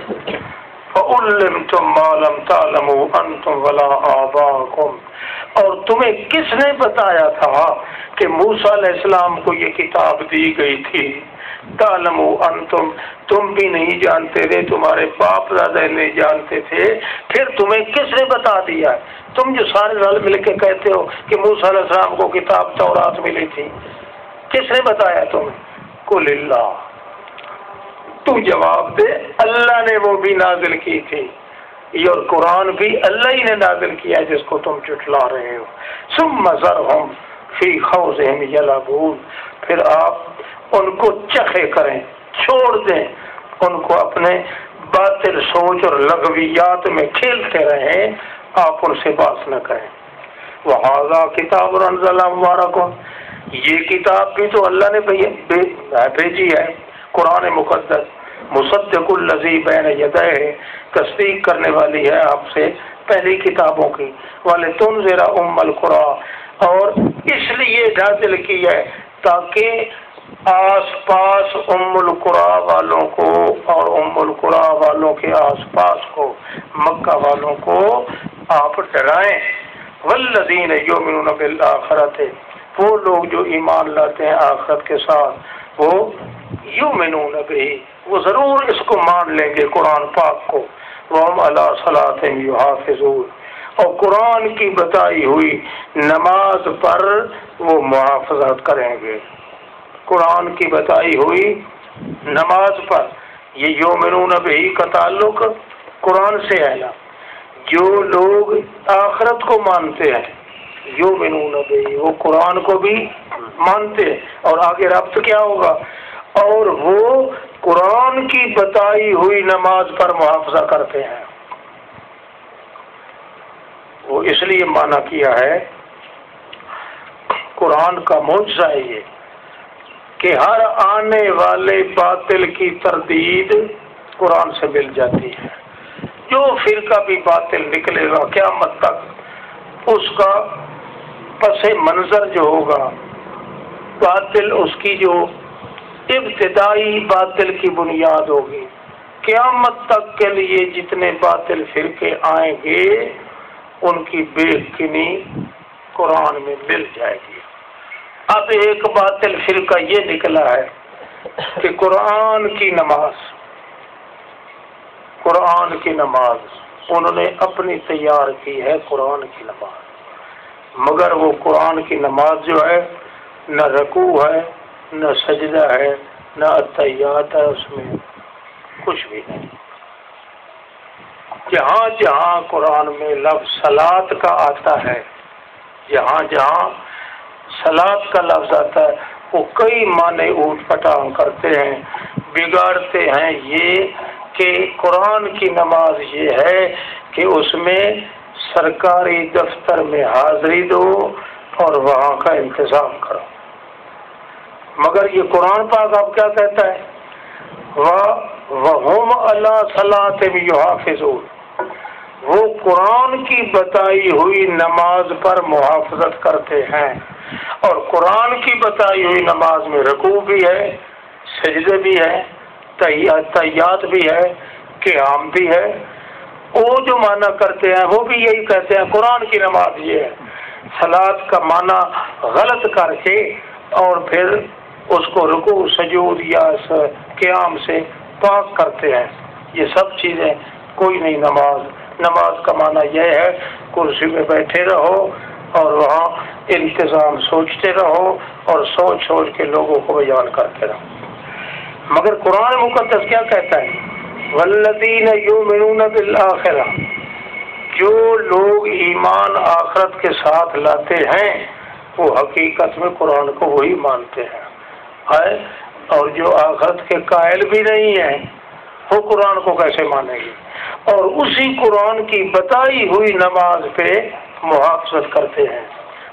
فَعُلِّمْتُمْ مَا لَمْ تَعْلَمُوا أَنْتُمْ وَلَا آبَاؤُكُمْ، اور تمہیں کس نے بتایا تھا کہ موسیٰ علیہ السلام کو یہ کتاب دی گئی تھی؟ تعلموا انتم، تم بھی نہیں جانتے تھے، تمہارے باپ دادا نہیں جانتے تھے، پھر تمہیں کس نے بتا دیا؟ تم جو سارے رل مل کے کہتے ہو کہ موسیٰ علیہ السلام کو کتاب تورات ملی تھی، کس نے بتایا تمہیں؟ قل اللہ، تو جواب دے اللہ نے وہ بھی نازل کی تھی، اور قرآن بھی اللہ ہی نے نازل کیا جس کو تم جھٹلا رہے ہو. ثم ذرہم فی خوضہم یلعبون، پھر آپ ان کو چخے کریں. چھوڑ دیں، ان کو اپنے باطل سوچ اور لغویات میں کھیلتے رہیں، آپ ان سے بات نہ کریں۔ وَهَذَا كِتَابٌ أَنزَلْنَاهُ مُبَارَكٌ، یہ کتاب بھی تو اللہ نے بھیجی ہے، قرآن مقدس، مصدق الذی بین یدیہ، تصدیق کرنے والی ہے آپ سے پہلی کتابوں کی، وَلِتُنذِرَ أُمَّ الْقُرَىٰ، اور اس لیے نازل کی ہے تاکہ آس پاس ام القریٰ والوں کو اور ام القریٰ والوں کے آس پاس کو، مکہ والوں کو آپ ڈرائیں۔ والذین یؤمنون بالآخرۃ، وہ لوگ جو ایمان لاتے ہیں آخرت کے ساتھ، وہ یؤمنون بہ، وہ ضرور اس کو مان لیں گے قرآن پاک کو، وہم علی صلاتہم یحافظون، اور قرآن کی بتائی ہوئی نماز پر وہ محافظت کریں گے۔ قرآن کی بتائی ہوئی نماز پر، یہ یؤمنون بہ کا تعلق قرآن سے ہے نا، جو لوگ آخرت کو مانتے ہیں یؤمنون بہ، وہ قرآن کو بھی مانتے ہیں، اور آگے ربط کیا ہوگا، اور وہ قرآن کی بتائی ہوئی نماز پر محافظہ کرتے ہیں۔ وہ اس لیے مانا کیا ہے، قرآن کا معجزہ ہے یہ کہ ہر آنے والے باطل کی تردید قرآن سے مل جاتی ہے۔ جو فرقہ بھی باطل نکلے گا قیامت تک، اس کا پس منظر جو ہوگا باطل، اس کی جو ابتدائی باطل کی بنیاد ہوگی، قیامت تک کے لیے جتنے باطل فرقے آئیں گے ان کی بے کنی قرآن میں مل جائے گی۔ اب ایک باطل فرقہ یہ نکلا ہے کہ قرآن کی نماز انہوں نے اپنی تیار کی ہے، قرآن کی نماز، مگر وہ قرآن کی نماز جو ہے نہ رکوع ہے، نہ سجدہ ہے، نہ اتحیات ہے، اس میں کچھ بھی نہیں۔ جہاں جہاں قرآن میں لفظ صلاۃ کا آتا ہے، جہاں جہاں صلاۃ کا لفظ آتا ہے، وہ کئی معنی اوٹ پٹانگ کرتے ہیں، بگاڑتے ہیں یہ کہ قرآن کی نماز یہ ہے کہ اس میں سرکاری دفتر میں حاضری دو اور وہاں کا انتظام کرو، مگر یہ قرآن پاک اب کیا کہتا ہے، وَهُمْ عَلَىٰ صَلَاتِهِمْ يُحَافِظُونَ، وہ قرآن کی بتائی ہوئی نماز پر محافظت کرتے ہیں، اور قرآن کی بتائی ہوئی نماز میں رکوع بھی ہے، سجدے بھی ہے، تحیات بھی ہے، قیام بھی ہے۔ وہ جو معنی کرتے ہیں وہ بھی یہی کہتے ہیں قرآن کی نماز یہ ہے، صلاۃ کا معنی غلط کر کے اور پھر اس کو رکوع سجود یا قیام سے پاک کرتے ہیں۔ یہ سب چیزیں کوئی نہیں نماز کا معنی یہ ہے کرسی میں بیٹھے رہو اور وہاں انتظام سوچتے رہو اور سوچ کے لوگوں کو بیان کرتے رہو۔ مگر قرآن مقدس کیا کہتا ہے، والذین یؤمنون بالآخرہ، جو لوگ ایمان آخرت کے ساتھ لاتے ہیں وہ حقیقت میں قرآن کو وہی مانتے ہیں، اور جو آخرت کے قائل بھی نہیں ہیں وہ قرآن کو کیسے مانیں گے، اور اسی قرآن کی بتائی ہوئی نماز پہ محافظت کرتے ہیں۔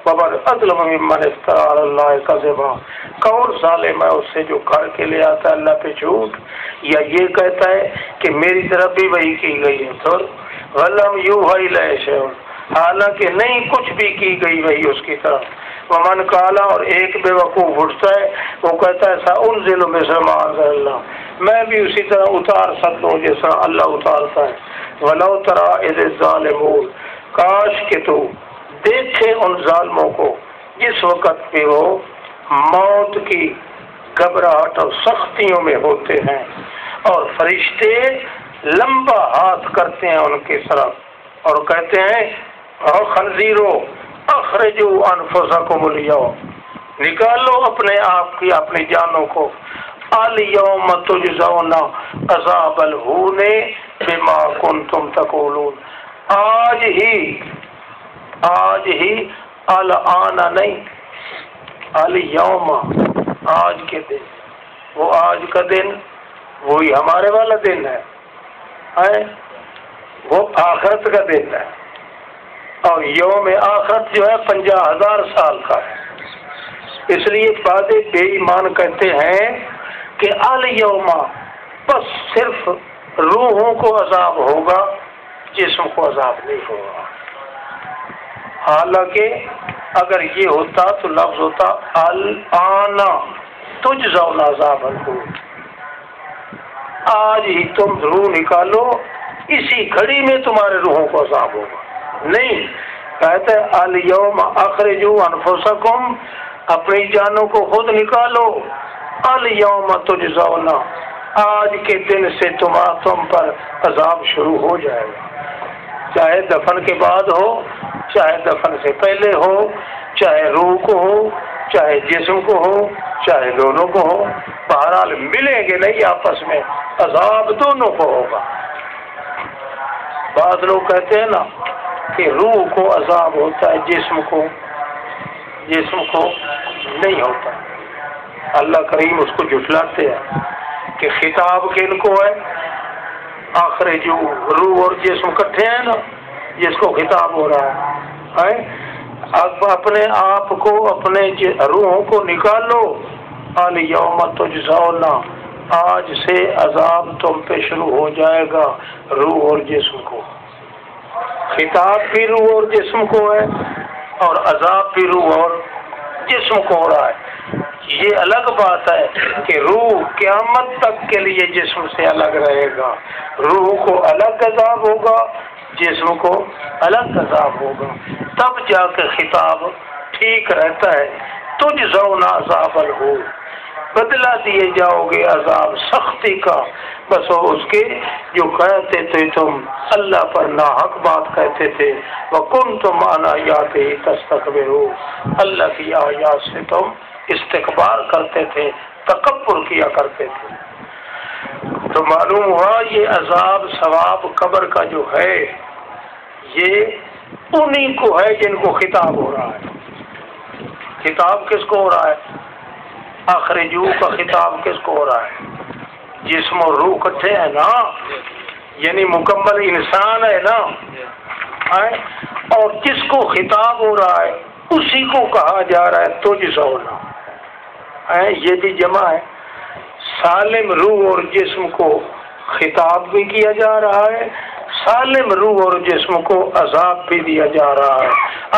وَمَنْ أَظْلَمُ مِمَّنِ افْتَرَىٰ عَلَى اللَّهِ كَذِبًا، کون ظالم ہے اس سے جو گھڑ کے لے آتا ہے اللہ پہ جھوٹ، یا یہ کہتا ہے کہ میری طرف بھی وہی کی گئی ہے، تو وَلَمْ يُوحَ إِلَيْهِ شَيْءٌ، حالانکہ نہیں کچھ بھی کی گئی وہی اس کی طرف۔ ومن کالا، اور ایک بے وقوف اٹھتا ہے وہ کہتا ہے سأنزل مثل ما انزل اللہ، میں بھی اسی طرح اتار سکتا ہوں جس طرح اللہ اتارتا ہے۔ ولو تری اذ الظالمون، کاش کہ تو دیکھے ان ظالموں کو جس وقت بھی وہ موت کی گھبراہٹ اور سختیوں میں ہوتے ہیں اور فرشتے لمبا ہاتھ کرتے ہیں ان کی طرف اور کہتے ہیں او خنزیرو اخرجوا انفسکم الیوم، نکالو اپنے آپ کی اپنی جانوں کو، الیوم تجزون عذاب الہون بما کنتم تقولون، آج ہی الآن نہیں، الیوم آج کے دن، وہ آج کا دن وہی ہمارے والا دن ہے، وہ آخرت کا دن ہے، اور یوم آخرت جو ہے 50,000 سال کا ہے۔ اس لیے بعض بے ایمان کہتے ہیں کہ الیوم بس صرف روحوں کو عذاب ہوگا، جسم کو عذاب نہیں ہوگا۔ حالانکہ اگر یہ ہوتا تو لفظ ہوتا الآن تجزون عذاب الہون، آج ہی تم روح نکالو، اسی گھڑی میں تمہارے روحوں کو عذاب ہوگا۔ نہیں، کہتے الیوم اخرجوا انفسکم، اپنی جانوں کو خود نکالو، الیوم تجزون، آج کے دن سے تم پر عذاب شروع ہو جائے گا، چاہے دفن کے بعد ہو، چاہے دفن سے پہلے ہو، چاہے روح کو ہو، چاہے جسم کو ہو، چاہے دونوں کو ہو، بہرحال ملیں گے نہیں آپس میں، عذاب دونوں کو ہوگا۔ بعض لوگ کہتے ہیں نا کہ روح کو عذاب ہوتا ہے، جسم کو نہیں ہوتا۔ اللہ کریم اس کو جھٹلاتے ہیں کہ خطاب کن کو ہے؟ آخر جو روح اور جسم کٹھے ہیں نا، جس کو خطاب ہو رہا ہے، اب اپنے آپ کو، اپنے روحوں کو نکالو، الیوم تجزون، آج سے عذاب تم پہ شروع ہو جائے گا روح اور جسم کو۔ خطاب بھی روح اور جسم کو ہے، اور عذاب بھی روح اور جسم کو ہو رہا ہے۔ یہ الگ بات ہے کہ روح قیامت تک کے لیے جسم سے الگ رہے گا، روح کو الگ عذاب ہوگا، جسم کو الگ عذاب ہوگا، تب جا کے خطاب ٹھیک رہتا ہے۔ تجزون عذاب الہون، بدلہ دیے جاؤ گے عذاب سختی کا، بس اس کے جو کہتے تھے تم اللہ پر ناحق بات کہتے تھے، وَكُنْتُمْ عَنْ آیَاتِهِ تَسْتَكْبِرُونَ، اللہ کی آیات سے تم استکبار کرتے تھے، تکبر کیا کرتے تھے۔ تو معلوم ہوا یہ عذاب ثواب قبر کا جو ہے یہ انہی کو ہے جن کو خطاب ہو رہا ہے۔ خطاب کس کو ہو رہا ہے؟ اخرجو کا خطاب کس کو ہو رہا ہے؟ جسم اور روح کٹھے ہیں نا، یعنی مکمل انسان ہے نا، اور جس کو خطاب ہو رہا ہے اسی کو کہا جا رہا ہے تجزون، یہ بھی جمع ہے۔ سالم روح اور جسم کو خطاب بھی کیا جا رہا ہے، سالم روح اور جسم کو عذاب بھی دیا جا رہا ہے۔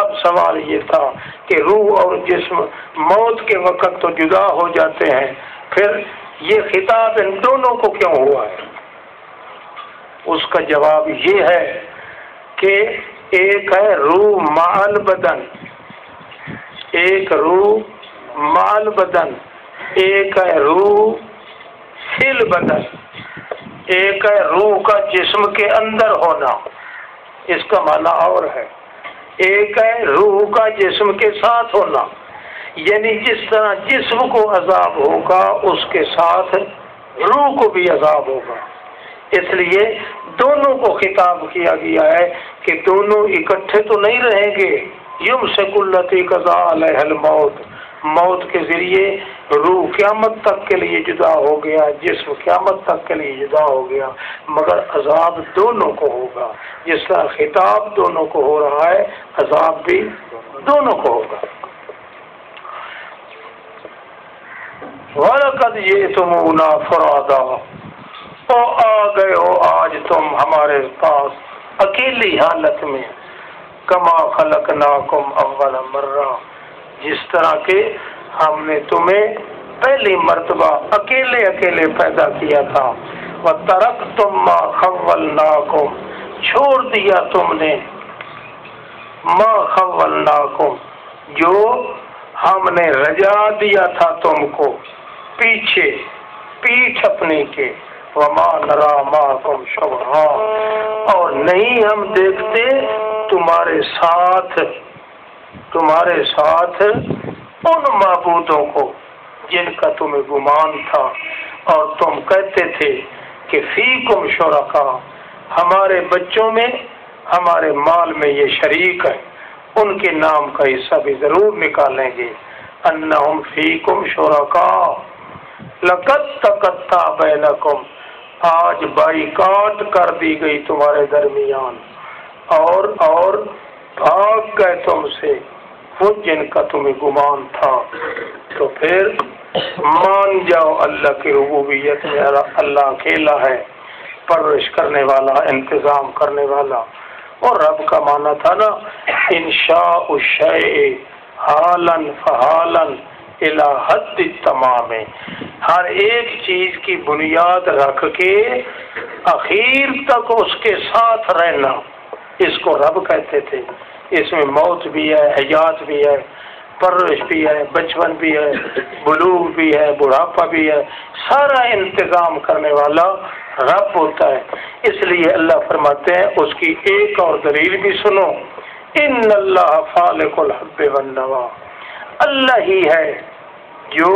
اب سوال یہ تھا کہ روح اور جسم موت کے وقت تو جدا ہو جاتے ہیں، پھر یہ خطاب ان دونوں کو کیوں ہوا ہے؟ اس کا جواب یہ ہے کہ ایک ہے روح مال بدن، ایک روح مال بدن، ایک ہے روح فل بدن، ایک ہے روح کا جسم کے اندر ہونا، اس کا معنی اور ہے۔ ایک ہے روح کا جسم کے ساتھ ہونا، یعنی جس طرح جسم کو عذاب ہوگا اس کے ساتھ روح کو بھی عذاب ہوگا، اس لیے دونوں کو خطاب کیا گیا ہے کہ دونوں اکٹھے تو نہیں رہیں گے۔ یمسک التی قضا علیہ الموت، موت کے ذریعے روح قیامت تک کے لیے جدا ہو گیا، جسم قیامت تک کے لیے جدا ہو گیا، مگر عذاب دونوں کو ہوگا۔ جس طرح خطاب دونوں کو ہو رہا ہے، عذاب بھی دونوں کو ہوگا۔ وَلَقَدْ جِئْتُمُونَا فُرَادًا، تو آ گئے ہو آج تم ہمارے پاس اکیلی حالت میں، کما خلقناکم اول مرہ، جس طرح کہ ہم نے تمہیں پہلی مرتبہ اکیلے اکیلے پیدا کیا تھا۔ وَتَرَكْتُم مَّا خَوَّلْنَاكُمْ، چھوڑ دیا تم نے ما خَوَّلْنَاكُمْ، جو ہم نے رجا دیا تھا تم کو پیچھے، پیٹھ اپنی کے۔ وَمَا نَرَىٰ مَعَكُمْ شُفَعَاءَ، اور نہیں ہم دیکھتے تمہارے ساتھ ان معبودوں کو جن کا تمہیں گمان تھا، اور تم کہتے تھے کہ فیکم شرکاء، ہمارے بچوں میں، ہمارے مال میں یہ شریک ہے، ان کے نام کا حصہ بھی ضرور نکالیں گے۔ انہم فیکم شرکاء لقد تقطع بینکم، آج بائیکاٹ کر دی گئی تمہارے درمیان، اور بھاگ گئے تم سے وہ جن کا تمہیں گمان تھا۔ تو پھر مان جاؤ اللہ کی ربوبیت میں، اللہ اکیلا ہے، پرورش کرنے والا، انتظام کرنے والا۔ اور رب کا معنی تھا نا انشاء الشیء حالا فحالا الی حد التمام، ہر ایک چیز کی بنیاد رکھ کے اخیر تک اس کے ساتھ رہنا، اس کو رب کہتے تھے۔ اس میں موت بھی ہے، حیات بھی ہے، پرورش بھی ہے، بچپن بھی ہے، بلوغ بھی ہے، بڑھاپا بھی ہے، سارا انتظام کرنے والا رب ہوتا ہے۔ اس لیے اللہ فرماتے ہیں، اس کی ایک اور دلیل بھی سنو، ان اللہ فالق الحب والنوا، اللہ ہی ہے جو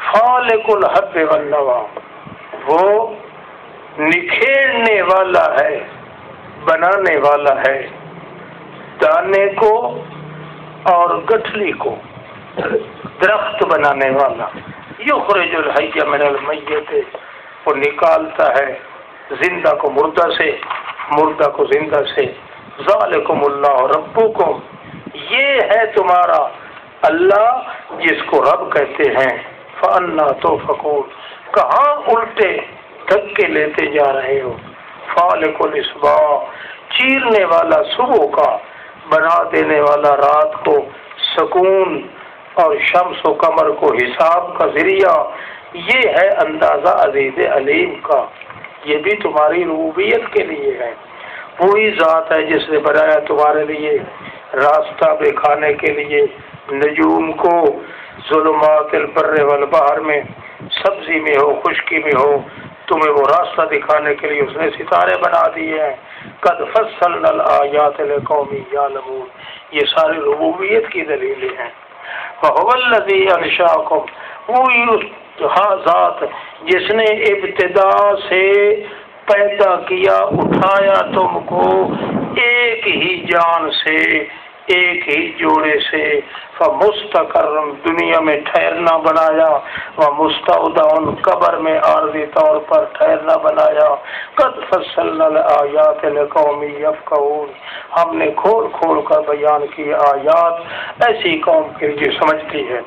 فالق الحب والنوا، وہ نکھیڑنے والا ہے، بنانے والا ہے دانے کو اور گٹھلی کو، درخت بنانے والا۔ یخرج الحی من المیت، وہ نکالتا ہے زندہ کو مردہ سے، مردہ کو زندہ سے۔ ذالکم اللہ ربکم، یہ ہے تمہارا اللہ جس کو رب کہتے ہیں۔ فَأَنَّا تُؤْفَكُونَ، کہاں الٹے دھکے لیتے جا رہے ہو۔ فالق الاصباح، چیرنے والا صبح کا، بنا دینے والا رات کو سکون، اور شمس و قمر کو حساب کا ذریعہ، یہ ہے اندازہ عزیز علیم کا۔ یہ بھی تمہاری ربوبیت کے لیے ہے۔ وہی ذات ہے جس نے بنایا تمہارے لیے راستہ دکھانے کے لیے نجوم کو، ظلمات البر والبحر میں، سبزی میں ہو خشکی میں ہو، تمہیں وہ راستہ دکھانے کے لیے اس نے ستارے بنا دیے ہیں۔ قد فصلنا الآیات لقوم یعلمون، یہ ساری ربوبیت کی دلیلیں ہیں۔ وَهُوَ الَّذِي أَنشَأَكُمْ، وہی ذات جس نے ابتدا سے پیدا کیا، اٹھایا تم کو ایک ہی جان سے، ایک ہی جوڑے سے۔ فَمُسْتَقَرٌ، دنیا میں ٹھہرنا بنایا، وَمُسْتَوْدَعٌ، قبر میں عارضی طور پر ٹھہرنا بنایا۔ قَدْ فَصَّلْنَا الْآيَاتِ لِقَوْمٍ يَفْقَهُونَ، ہم نے کھول کھول کر بیان کی آیات ایسی قوم کے جو سمجھتی ہے۔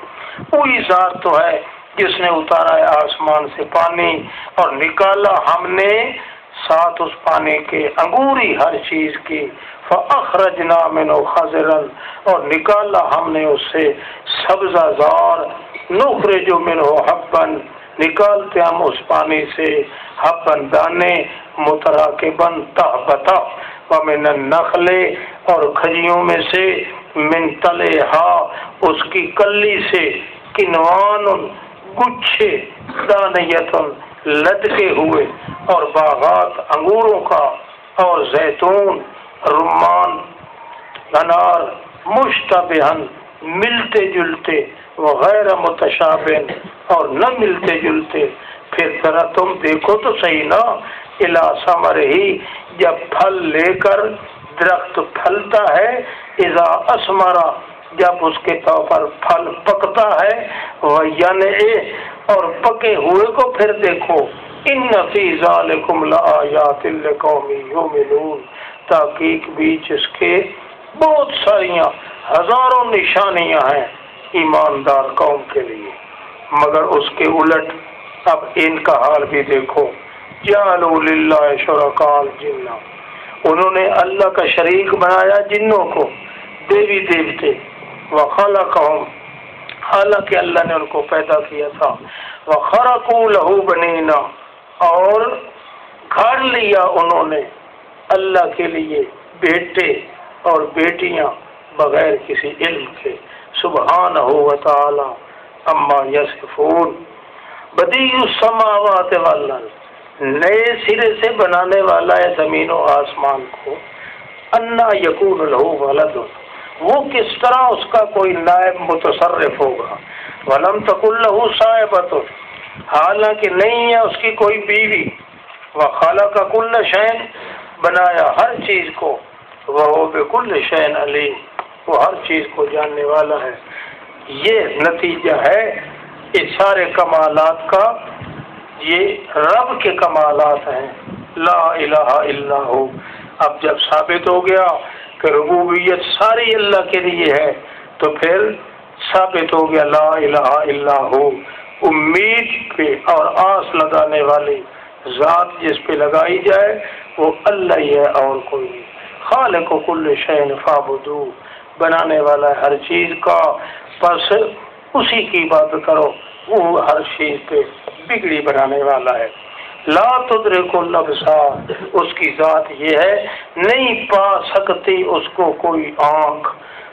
وہی ذات تو ہے جس نے اتارا ہے آسمان سے پانی، اور نکالا ہم نے ساتھ اس پانی کے انگوری ہر چیز کی۔ فَأَخْرَجْنَا مِنْهُ خَضِرًا، اور نکالا ہم نے اس سے سبزہ زار۔ نُخْرِجُ مِنْهُ حَبًّا، نکالتے ہم اس پانی سے حبًّا دانے، متراکبًا تہبتا، وَمِنَ النَّخْلِ، اور کھجیوں میں سے، من طلعها، اس کی کلی سے، کنوان، گچھے، دانیتن، لٹکے ہوئے، اور باغات انگوروں کا، اور زیتون، رمان، انار، مشتبہن، ملتے جلتے، وغیر متشابہن، اور نہ ملتے جلتے۔ پھر ذرا تم دیکھو تو صحیح نا، الی ثمرہ، جب پھل لے کر درخت پھلتا ہے، اذا اثمر، جب اس کے طور پر پھل پکتا ہے، وینعہ، اور پکے ہوئے کو پھر دیکھو۔ ان فی ذالکم لآیات لقوم یؤمنون، تحقیق بیچ اس کے بہت ساریاں ہزاروں نشانیاں ہیں ایماندار قوم کے لیے۔ مگر اس کے الٹ اب ان کا حال بھی دیکھو۔ جعلوا للہ شرکاء الجن، انہوں نے اللہ کا شریک بنایا جنوں کو، دیوی دیوتے۔ وخلقہم، حالانکہ اللہ نے ان کو پیدا کیا تھا۔ وخرقوا لہ بنینا، اور گھڑ لیا انہوں نے اللہ کے لیے بیٹے اور بیٹیاں بغیر کسی علم کے۔ سبحانہ و تعالی اما یصفون، بدیع السماوات والارض، نئے سرے سے بنانے والا ہے زمین و آسمان کو۔ انا یکون لہ ولد، وہ کس طرح اس کا کوئی نائب متصرف ہوگا۔ ولم تکن لہ صاحبۃ، حالانکہ نہیں ہے اس کی کوئی بیوی۔ وخلق کل شیء، بنایا ہر چیز کو۔ وہو بکل شیء علیم، وہ ہر چیز کو جاننے والا ہے۔ یہ نتیجہ ہے اس سارے کمالات کا یہ رب کے کمالات ہیں، لا الہ الا ہو۔ اب جب ثابت ہو گیا کہ ربوبیت ساری اللہ کے لیے ہے تو پھر ثابت ہو گیا لا الہ الا ہو۔ امید پہ اور آس لگانے والی ذات جس پہ لگائی جائے وہ اللہ ہی ہے اور کوئی نہیں۔ خالق کل شیء فاعبدوہ، بنانے والا ہر چیز کا، پس اسی کی عبادت کرو، وہ ہر چیز پہ بگڑی بنانے والا ہے۔ لا تدرک الابصار، اس کی ذات یہ ہے نہیں پا سکتی اس کو کوئی آنکھ،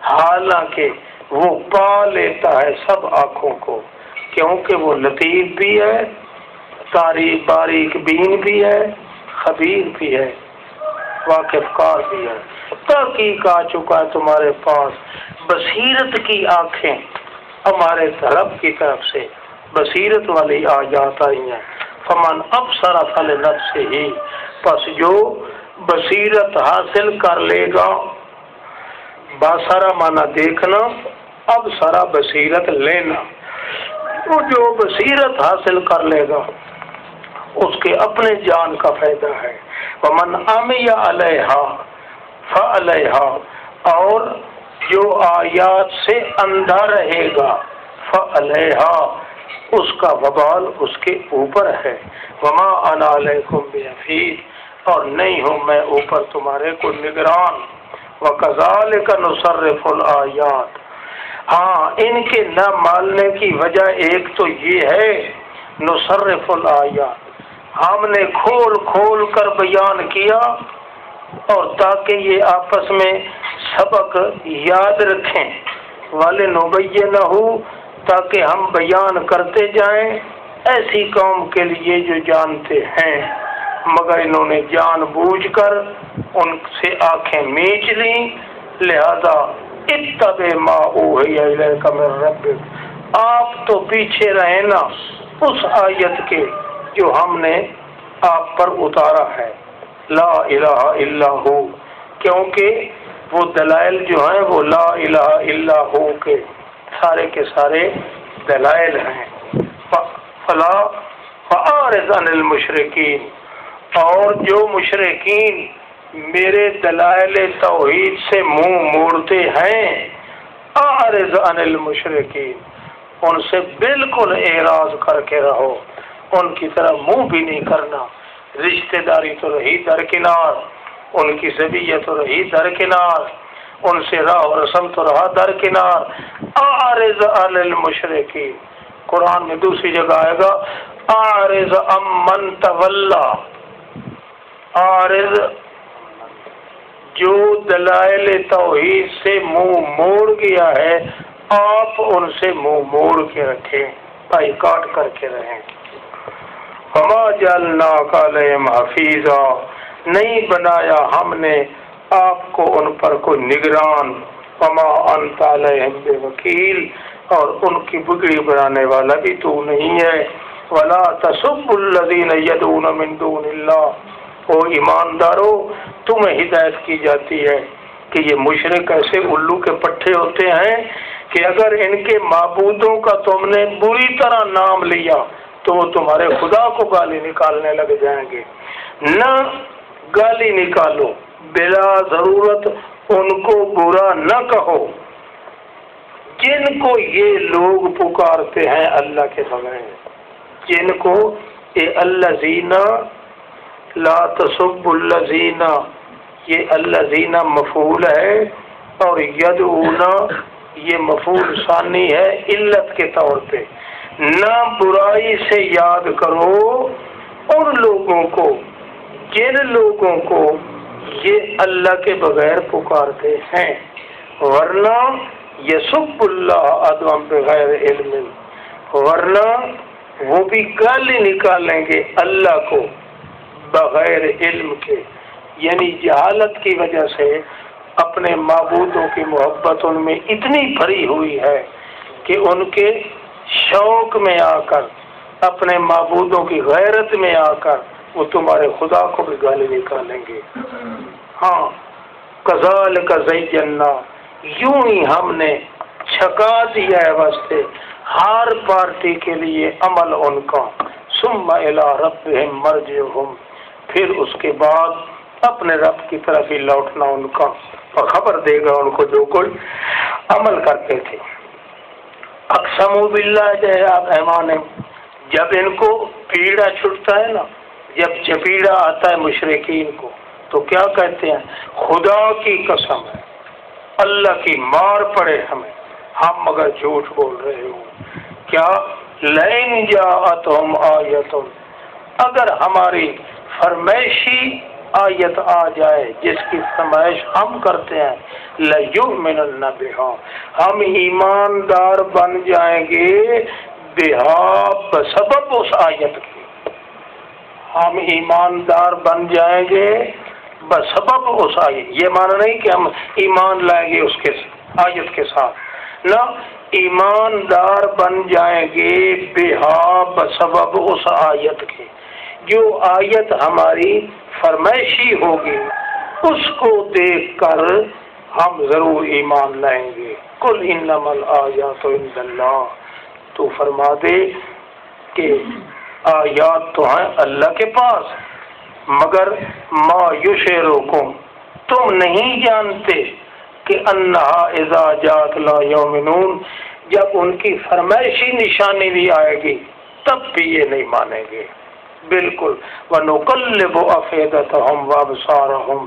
حالانکہ وہ پا لیتا ہے سب آنکھوں کو، کیونکہ وہ لطیف بھی ہے، تاریخ باریک بین بھی ہے، خبیر بھی ہے، واقف کار بھی ہے۔ تحقیق آ چکا ہے تمہارے پاس بصیرت کی آنکھیں، ہمارے رب کی طرف سے بصیرت والی آیات آئی ہیں۔ فمن ابصر فلنفسہ، پس جو بصیرت حاصل کر لے گا، باصرہ مانا دیکھنا، ابصرہ بصیرت لینا، وہ جو بصیرت حاصل کر لے گا اس کے اپنے جان کا فائدہ ہے۔ ومن عمی علیہا فعلیہا، اور جو آیات سے اندھا رہے گا فعلیہا، اس کا وبال اس کے اوپر ہے۔ وما انا علیکم بحفیظ، اور نہیں ہوں میں اوپر تمہارے کو نگران۔ وکذالک نصرف الآیات، ہاں ان کے نہ ماننے کی وجہ ایک تو یہ ہے نصرف الآیات، ہم نے کھول کھول کر بیان کیا، اور تاکہ یہ آپس میں سبق یاد رکھیں، وَلِنُبَيِّنَهُ، تاکہ ہم بیان کرتے جائیں ایسی قوم کے لیے جو جانتے ہیں، مگر انہوں نے جان بوجھ کر ان سے آنکھیں میچ لیں۔ لہذا اتبع ما اوحی الیک من ربک، آپ تو پیچھے رہیں نا اس آیت کے جو ہم نے آپ پر اتارا ہے، لا الہ الا ہو، کیونکہ وہ دلائل جو ہیں وہ لا الہ الا ہو کے سارے دلائل ہیں۔ فلا فاعرض عن المشرکین، اور جو مشرکین میرے دلائل توحید سے منہ موڑتے ہیں، اعرض عن المشرکین، ان سے بالکل اعراض کر کے رہو، ان کی طرف منہ بھی نہیں کرنا۔ رشتہ داری تو رہی درکنار، ان کی ذبیحت تو رہی درکنار، ان سے راہ و رسم تو رہا درکنار۔ اعرض عن المشرکین، قرآن میں دوسری جگہ آئے گا اعرض عمن تولی، اعرض جو دلائل توحید سے منہ موڑ گیا ہے، آپ ان سے منہ موڑ کے رکھیں، بھائی کاٹ کر کے رہیں۔ وما جعلناک علیہم حفیظا، نہیں بنایا ہم نے آپ کو ان پر کوئی نگران۔ وما انت علیہم بوکیل، اور ان کی بگڑی بنانے والا بھی تو نہیں ہے۔ ولا تسبوا الذین یدعون من دون اللہ، او ایماندارو تمہیں ہدایت کی جاتی ہے کہ یہ مشرک ایسے الو کے پٹھے ہوتے ہیں کہ اگر ان کے معبودوں کا تم نے بری طرح نام لیا تو وہ تمہارے خدا کو گالی نکالنے لگ جائیں گے۔ نہ گالی نکالو، بلا ضرورت ان کو برا نہ کہو، جن کو یہ لوگ پکارتے ہیں اللہ کے بغیر، جن کو یہ الذین لا تسبوا الذین، یہ الذین مفعول ہے اور یدعون یہ مفعول ثانی ہے علت کے طور پہ۔ نہ برائی سے یاد کرو ان لوگوں کو جن لوگوں کو یہ اللہ کے بغیر پکارتے ہیں، ورنہ یسب اللہ عدوا بغیر علم، ورنہ وہ بھی گالی نکالیں گے اللہ کو بغیر علم کے، یعنی جہالت کی وجہ سے اپنے معبودوں کی محبت ان میں اتنی بھری ہوئی ہے کہ ان کے شوق میں آ کر، اپنے معبودوں کی غیرت میں آ کر وہ تمہارے خدا کو بھی گالی نکالیں گے۔ ہاں، کذالک زینا، یوں ہی ہم نے چھکا دیا ہے واسطے ہر پارٹی کے لیے عمل ان کا، ثم الی ربہم مرجعہم، پھر اس کے بعد اپنے رب کی طرف ہی لوٹنا ان کا، اور خبر دے گا ان کو جو کوئی عمل کرتے تھے۔ اقسموا باللہ جے آپ ایمان، جب ان کو پیڑا چھٹتا ہے نا، جب چپیڑا آتا ہے مشرکین کو تو کیا کہتے ہیں؟ خدا کی قسم ہے، اللہ کی مار پڑے ہمیں، ہم مگر جھوٹ بول رہے ہوں۔ کیا؟ لئن جاءتہم آیۃ، اگر ہماری فرمائشی آیت آ جائے جس کی فرمائش ہم کرتے ہیں، لَيُؤْمِنُنَّ بِهَا، ہم ایماندار بن جائیں گے، بِهَا بسبب اس آیت کی، ہم ایماندار بن جائیں گے بسبب اس آیت۔ یہ معنی نہیں کہ ہم ایمان لائیں گے اس کے آیت کے ساتھ، نہ، ایماندار بن جائیں گے بہا بسبب اس آیت کے، جو آیت ہماری فرمائشی ہوگی اس کو دیکھ کر ہم ضرور ایمان لائیں گے۔ قل انما الآیات عند اللہ، تو فرما دے کہ آیات تو ہیں اللہ کے پاس، مگر ما یشعرکم، تم نہیں جانتے کہ انہا اذا جاءت لا یؤمنون، جب ان کی فرمائشی نشانی بھی آئے گی تب بھی یہ نہیں مانیں گے بالکل۔ وَنُقَلِّبُ أَفْئِدَتَهُمْ وَأَبْصَارَهُمْ،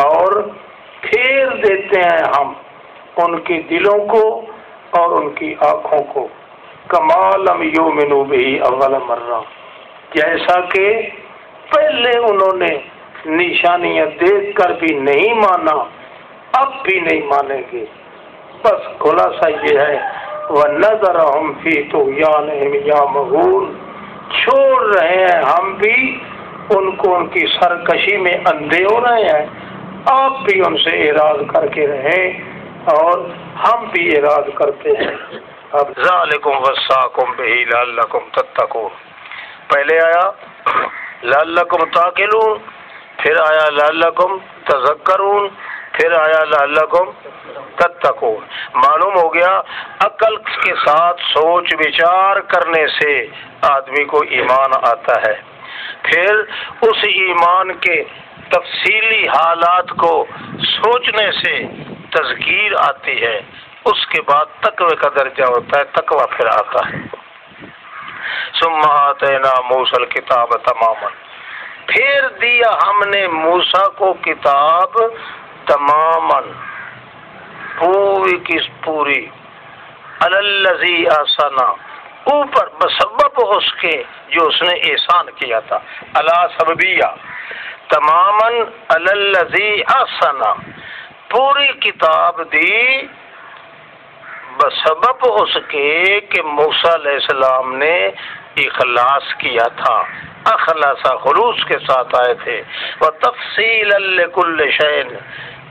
اور پھیر دیتے ہیں ہم ان کے دلوں کو اور ان کی آنکھوں کو، کما لم یؤمنوا بہ اول مرہ، جیسا کہ پہلے انہوں نے نشانیاں دیکھ کر بھی نہیں مانا، اب بھی نہیں مانیں گے۔ بس خلاصہ یہ ہے، وَنَذَرَهُمْ فِي طُغْيَانِهِمْ يَعْمَهُونَ، چھوڑ رہے ہیں ہم بھی ان کو ان کی سرکشی میں اندھے ہو رہے ہیں، آپ بھی ان سے اعراض کر کے رہیں اور ہم بھی اعراض کرتے ہیں۔ اب ذَلِكُمْ وَصَّاكُمْ بِهِ لَعَلَّكُمْ تَتَّقُونَ، پہلے آیا لعلکم تاکلون، پھر آیا لعلکم تذکرون، پھر آیا لعلکم تتقون۔ معلوم ہو گیا عقل کے ساتھ سوچ بچار کرنے سے آدمی کو ایمان آتا ہے، پھر اس ایمان کے تفصیلی حالات کو سوچنے سے تذکیر آتی ہے، اس کے بعد تقوی کا درجہ ہوتا ہے، تقوی پھر آتا ہے۔ ثم آتینا موسیٰ الکتاب تماما، پھر دیا ہم نے موسیٰ کو کتاب تماما، پوری کی پوری، علی الذی احسن، اوپر بسبب اس کے جو اس نے احسان کیا تھا، علی سببیہ، تماما علی الذی احسن، پوری کتاب دی بسبب اس کے کہ موسیٰ علیہ السلام نے اخلاص کیا تھا، اخلاص خلوص کے ساتھ آئے تھے، وَتَفْصِيلًا لِكُلِّ شَيْءٍ،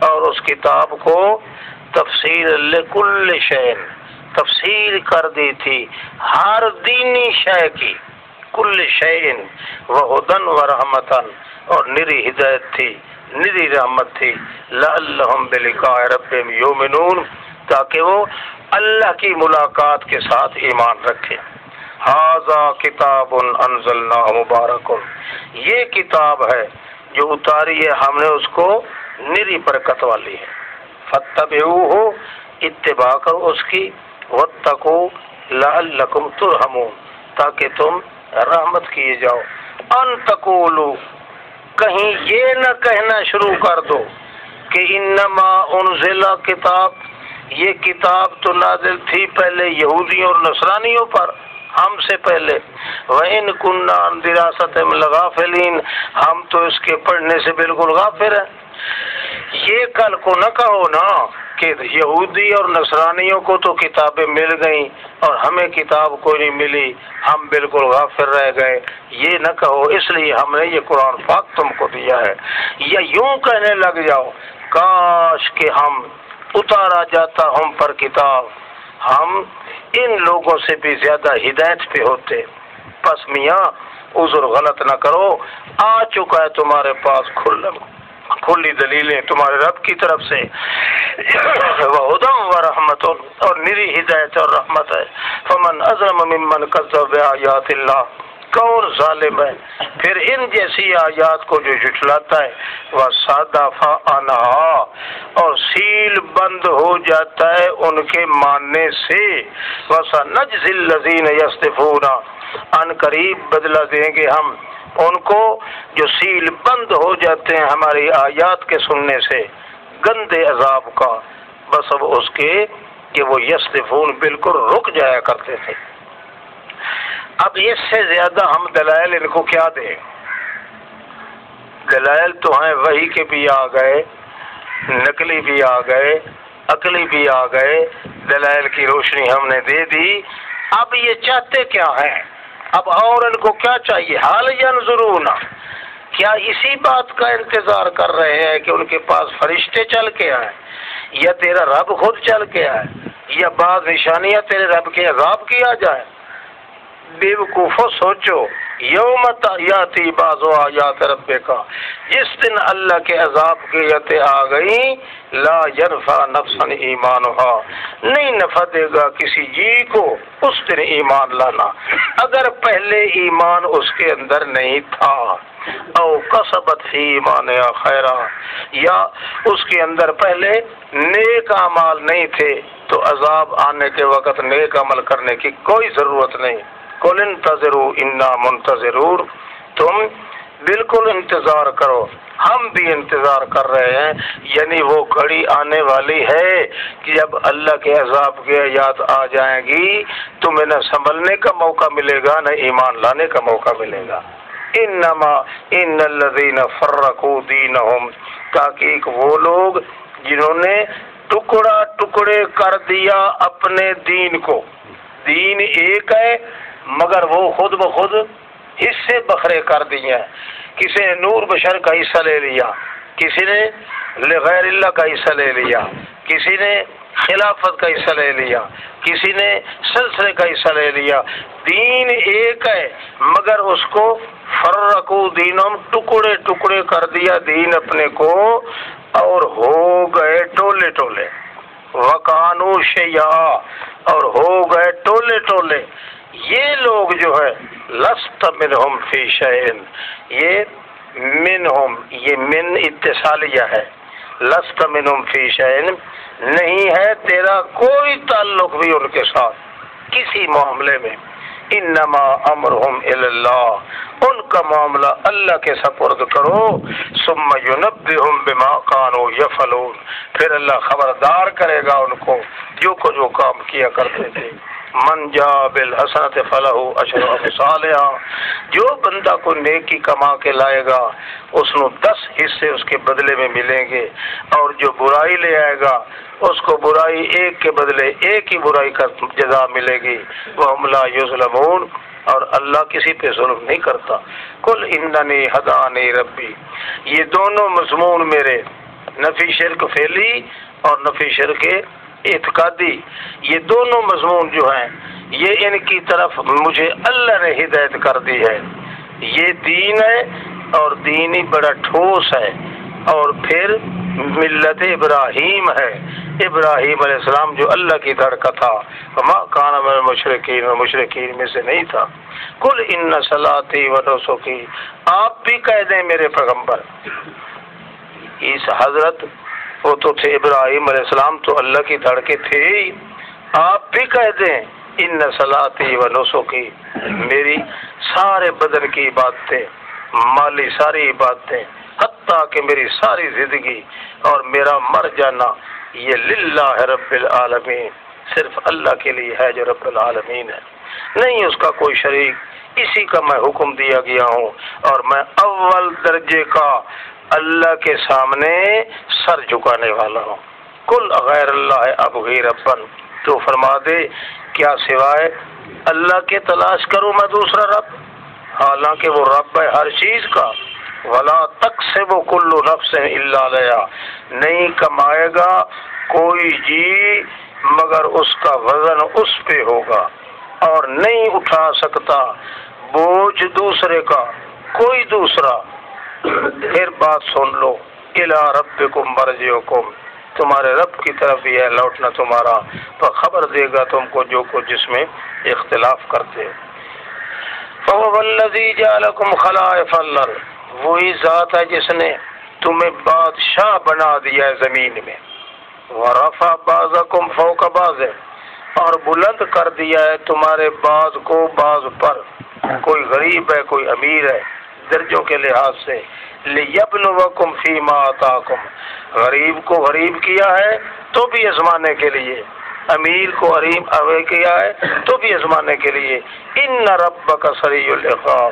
اور اس کتاب کو تفصیل لِكُلِّ شَيْءٍ، تفصیل کر دی تھی ہر دینی شے کی، کل شَيْءٍ، وَهُدًى وَرَحْمَةً، اور نری ہدایت تھی، نری رحمت تھی، لَعَلَّهُمْ بِلِقَاءِ رَبِّهِمْ يُؤْمِنُونَ، تاکہ وہ اللہ کی ملاقات کے ساتھ ایمان رکھے۔ ھذا کتاب انزلناہ مبارک، یہ کتاب ہے جو اتاری ہے ہم نے اس کو نری برکت والی ہے، فاتبعوہ، اتباع کرو اس کی، واتقوا لعلکم ترحمون، تاکہ تم رحمت کیے جاؤ۔ ان تقولوا، کہیں یہ نہ کہنا شروع کر دو کہ انما انزل کتاب، یہ کتاب تو نازل تھی پہلے یہودیوں اور نصرانیوں پر، ہم سے پہلے، وَإِن كُنَّا عَن دِرَاسَتِهِمْ لَغَافِلِينَ، ہم تو اس کے پڑھنے سے بالکل غافل ہیں۔ یہ کل کو نہ کہو نا کہ یہودی اور نصرانیوں کو تو کتابیں مل گئیں اور ہمیں کتاب کوئی نہیں ملی، ہم بالکل غافل رہ گئے، یہ نہ کہو، اس لیے ہم نے یہ قرآن پاک تم کو دیا ہے۔ یا یوں کہنے لگ جاؤ، کاش کہ ہم اتارا جاتا ہم پر کتاب، ہم ان لوگوں سے بھی زیادہ ہدایت پہ ہوتے۔ پس میاں عذر غلط نہ کرو، آ چکا ہے تمہارے پاس کھلی دلیلیں تمہارے رب کی طرف سے، وہدی ورحمت، اور نری ہدایت اور رحمت ہے۔ فمن اظلم ممن کذب بآیات اللہ، کون ظالم ہے؟ پھر ان جیسی آیات کو جو جھٹلاتا ہے وَصَدَفَ عَنْهَا اور سیل بند ہو جاتا ہے ان کے ماننے سے، وَسَنَجْزِي الَّذِينَ يَصْدِفُونَ ان قریب بدلہ دیں گے ہم ان کو جو سیل بند ہو جاتے ہیں ہماری آیات کے سننے سے گندے عذاب کا، بس اب اس کے کہ وہ یصدفون بالکل رک جایا کرتے تھے۔ اب اس سے زیادہ ہم دلائل ان کو کیا دیں؟ دلائل تو ہیں وحی کے بھی آ گئے، نقلی بھی آ گئے، عقلی بھی آ گئے، دلائل کی روشنی ہم نے دے دی۔ اب یہ چاہتے کیا ہیں؟ اب اور ان کو کیا چاہیے؟ حال ینظرون، کیا اسی بات کا انتظار کر رہے ہیں کہ ان کے پاس فرشتے چل کے آئیں، یا تیرا رب خود چل کے آئے، یا بعض نشانیاں تیرے رب کے عذاب کی آ جائے؟ بے وقوفو سوچو، یوم یاتی بعض آیات ربک، جس دن اللہ کے عذاب کی آیتیں آ گئیں، لا ینفع نفسا ایمانھا، نہیں نفع دے گا کسی جی کو اس دن ایمان لانا اگر پہلے ایمان اس کے اندر نہیں تھا، او کسبت فی ایمانھا خیرا، یا اس کے اندر پہلے نیک اعمال نہیں تھے تو عذاب آنے کے وقت نیک عمل کرنے کی کوئی ضرورت نہیں۔ قل انتظروا انا منتظرون، تم بالکل انتظار کرو، ہم بھی انتظار کر رہے ہیں، یعنی وہ گھڑی آنے والی ہے کہ جب اللہ کے عذاب کی آیات آ جائیں گی تمہیں نہ سنبھلنے کا موقع ملے گا نہ ایمان لانے کا موقع ملے گا۔ انما ان الذین فرقوا دینہم، تحقیق وہ لوگ جنہوں نے ٹکڑا ٹکڑے کر دیا اپنے دین کو، دین ایک ہے مگر وہ خود بخود حصے بکھرے کر دیے ہیں، کسی نے نور بشر کا حصہ لے لیا، کسی نے لغیر اللہ کا حصہ لے لیا، کسی نے خلافت کا حصہ لے لیا، کسی نے سلسلے کا حصہ لے لیا، دین ایک ہے مگر اس کو فرقوا دینہم، ٹکڑے ٹکڑے کر دیا دین اپنے کو اور ہو گئے ٹولے ٹولے، وَقَانُوا شِيَعًا، اور ہو گئے ٹولے ٹولے۔ یہ لوگ جو ہے لست منہم فی شیء، یہ منہم، یہ من اتصالیہ ہے، لست منہم فی شیء، نہیں ہے تیرا کوئی تعلق بھی ان کے ساتھ کسی معاملے میں، انما امرہم الی اللہ، ان کا معاملہ اللہ کے سپرد کرو، ثم ینبئہم بما کانوا یفعلون، پھر اللہ خبردار کرے گا ان کو جو کچھ وہ کام کیا کرتے تھے۔ من جاء بالحسنۃ فلہ عشر امثالھا، جو بندہ کو نیکی کما کے لائے گا اس کو 10 حصے اس کے بدلے میں ملیں گے، اور جو برائی لے آئے گا اس کو برائی ایک کے بدلے ایک ہی برائی کا جزا ملے گی، وہم لا یظلمون، اور اللہ کسی پہ ظلم نہیں کرتا۔ قل اننی ہدانی ربی، یہ دونوں مضمون میرے، نفی شرک فعلی اور نفی شرک اعتقادی، یہ دونوں مضمون جو ہیں یہ ان کی طرف مجھے اللہ نے ہدایت کر دی ہے۔ یہ دین ہے اور دین ہی بڑا ٹھوس ہے، اور پھر ملت ابراہیم ہے، ابراہیم علیہ السلام جو اللہ کی دھڑ کا تھا، وما کان من المشرکین، مشرکین میں سے نہیں تھا۔ قل ان صلاتی و نسکی، آپ بھی کہہ دیں میرے پیغمبر، اس حضرت وہ تو تھے ابراہیم علیہ السلام تو اللہ کی دھڑ کے تھے ہی، آپ بھی کہہ دیں ان صلاتی و نسکی، میری سارے بدن کی عبادتیں، مالی ساری عبادتیں، حتیٰ کہ میری ساری زندگی اور میرا مر جانا یہ للہ رب العالمین، صرف اللہ کے لیے ہے جو رب العالمین ہے، نہیں اس کا کوئی شریک، اسی کا میں حکم دیا گیا ہوں، اور میں اول درجے کا اللہ کے سامنے سر جھکانے والا ہوں۔ کل غیر اللہ ابغی ربن، تو فرما دے کیا سوائے اللہ کے تلاش کروں میں دوسرا رب، حالانکہ وہ رب ہے ہر چیز کا۔ ولا تکسب کل نفس الا علیہا، نہیں کمائے گا کوئی جی مگر اس کا وزن اس پہ ہوگا، اور نہیں اٹھا سکتا بوجھ دوسرے کا کوئی دوسرا۔ پھر بات سن لو، الی ربکم مرجعکم، تمہارے رب کی طرف بھی ہے لوٹنا تمہارا، تو خبر دے گا تم کو جو کچھ جس میں اختلاف کرتے۔ فَهُوَ الَّذِي جَعَلَكُمْ خَلَائِفَ الْأَرْضِ، وہی ذات ہے جس نے تمہیں بادشاہ بنا دیا ہے زمین میں، وَرَفَعَ بَعْضَكُمْ فَوْقَ بَعْضٍ، اور بلند کر دیا ہے تمہارے بعض کو بعض پر، کوئی غریب ہے کوئی امیر ہے درجوں کے لحاظ سے، لِيَبْلُوَكُمْ فِي مَا آتَاكُمْ، غریب کو غریب کیا ہے تو بھی آزمانے کے لیے، امیر کو غریب اوے کیا ہے تو بھی آزمانے کے لیے۔ ان ربک سریع العقاب،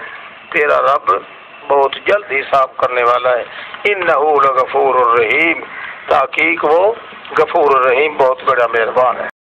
تیرا رب بہت جلد حساب کرنے والا ہے۔ انہ لغفور الرحیم، تحقیق وہ غفور الرحیم بہت بڑا مہربان ہے۔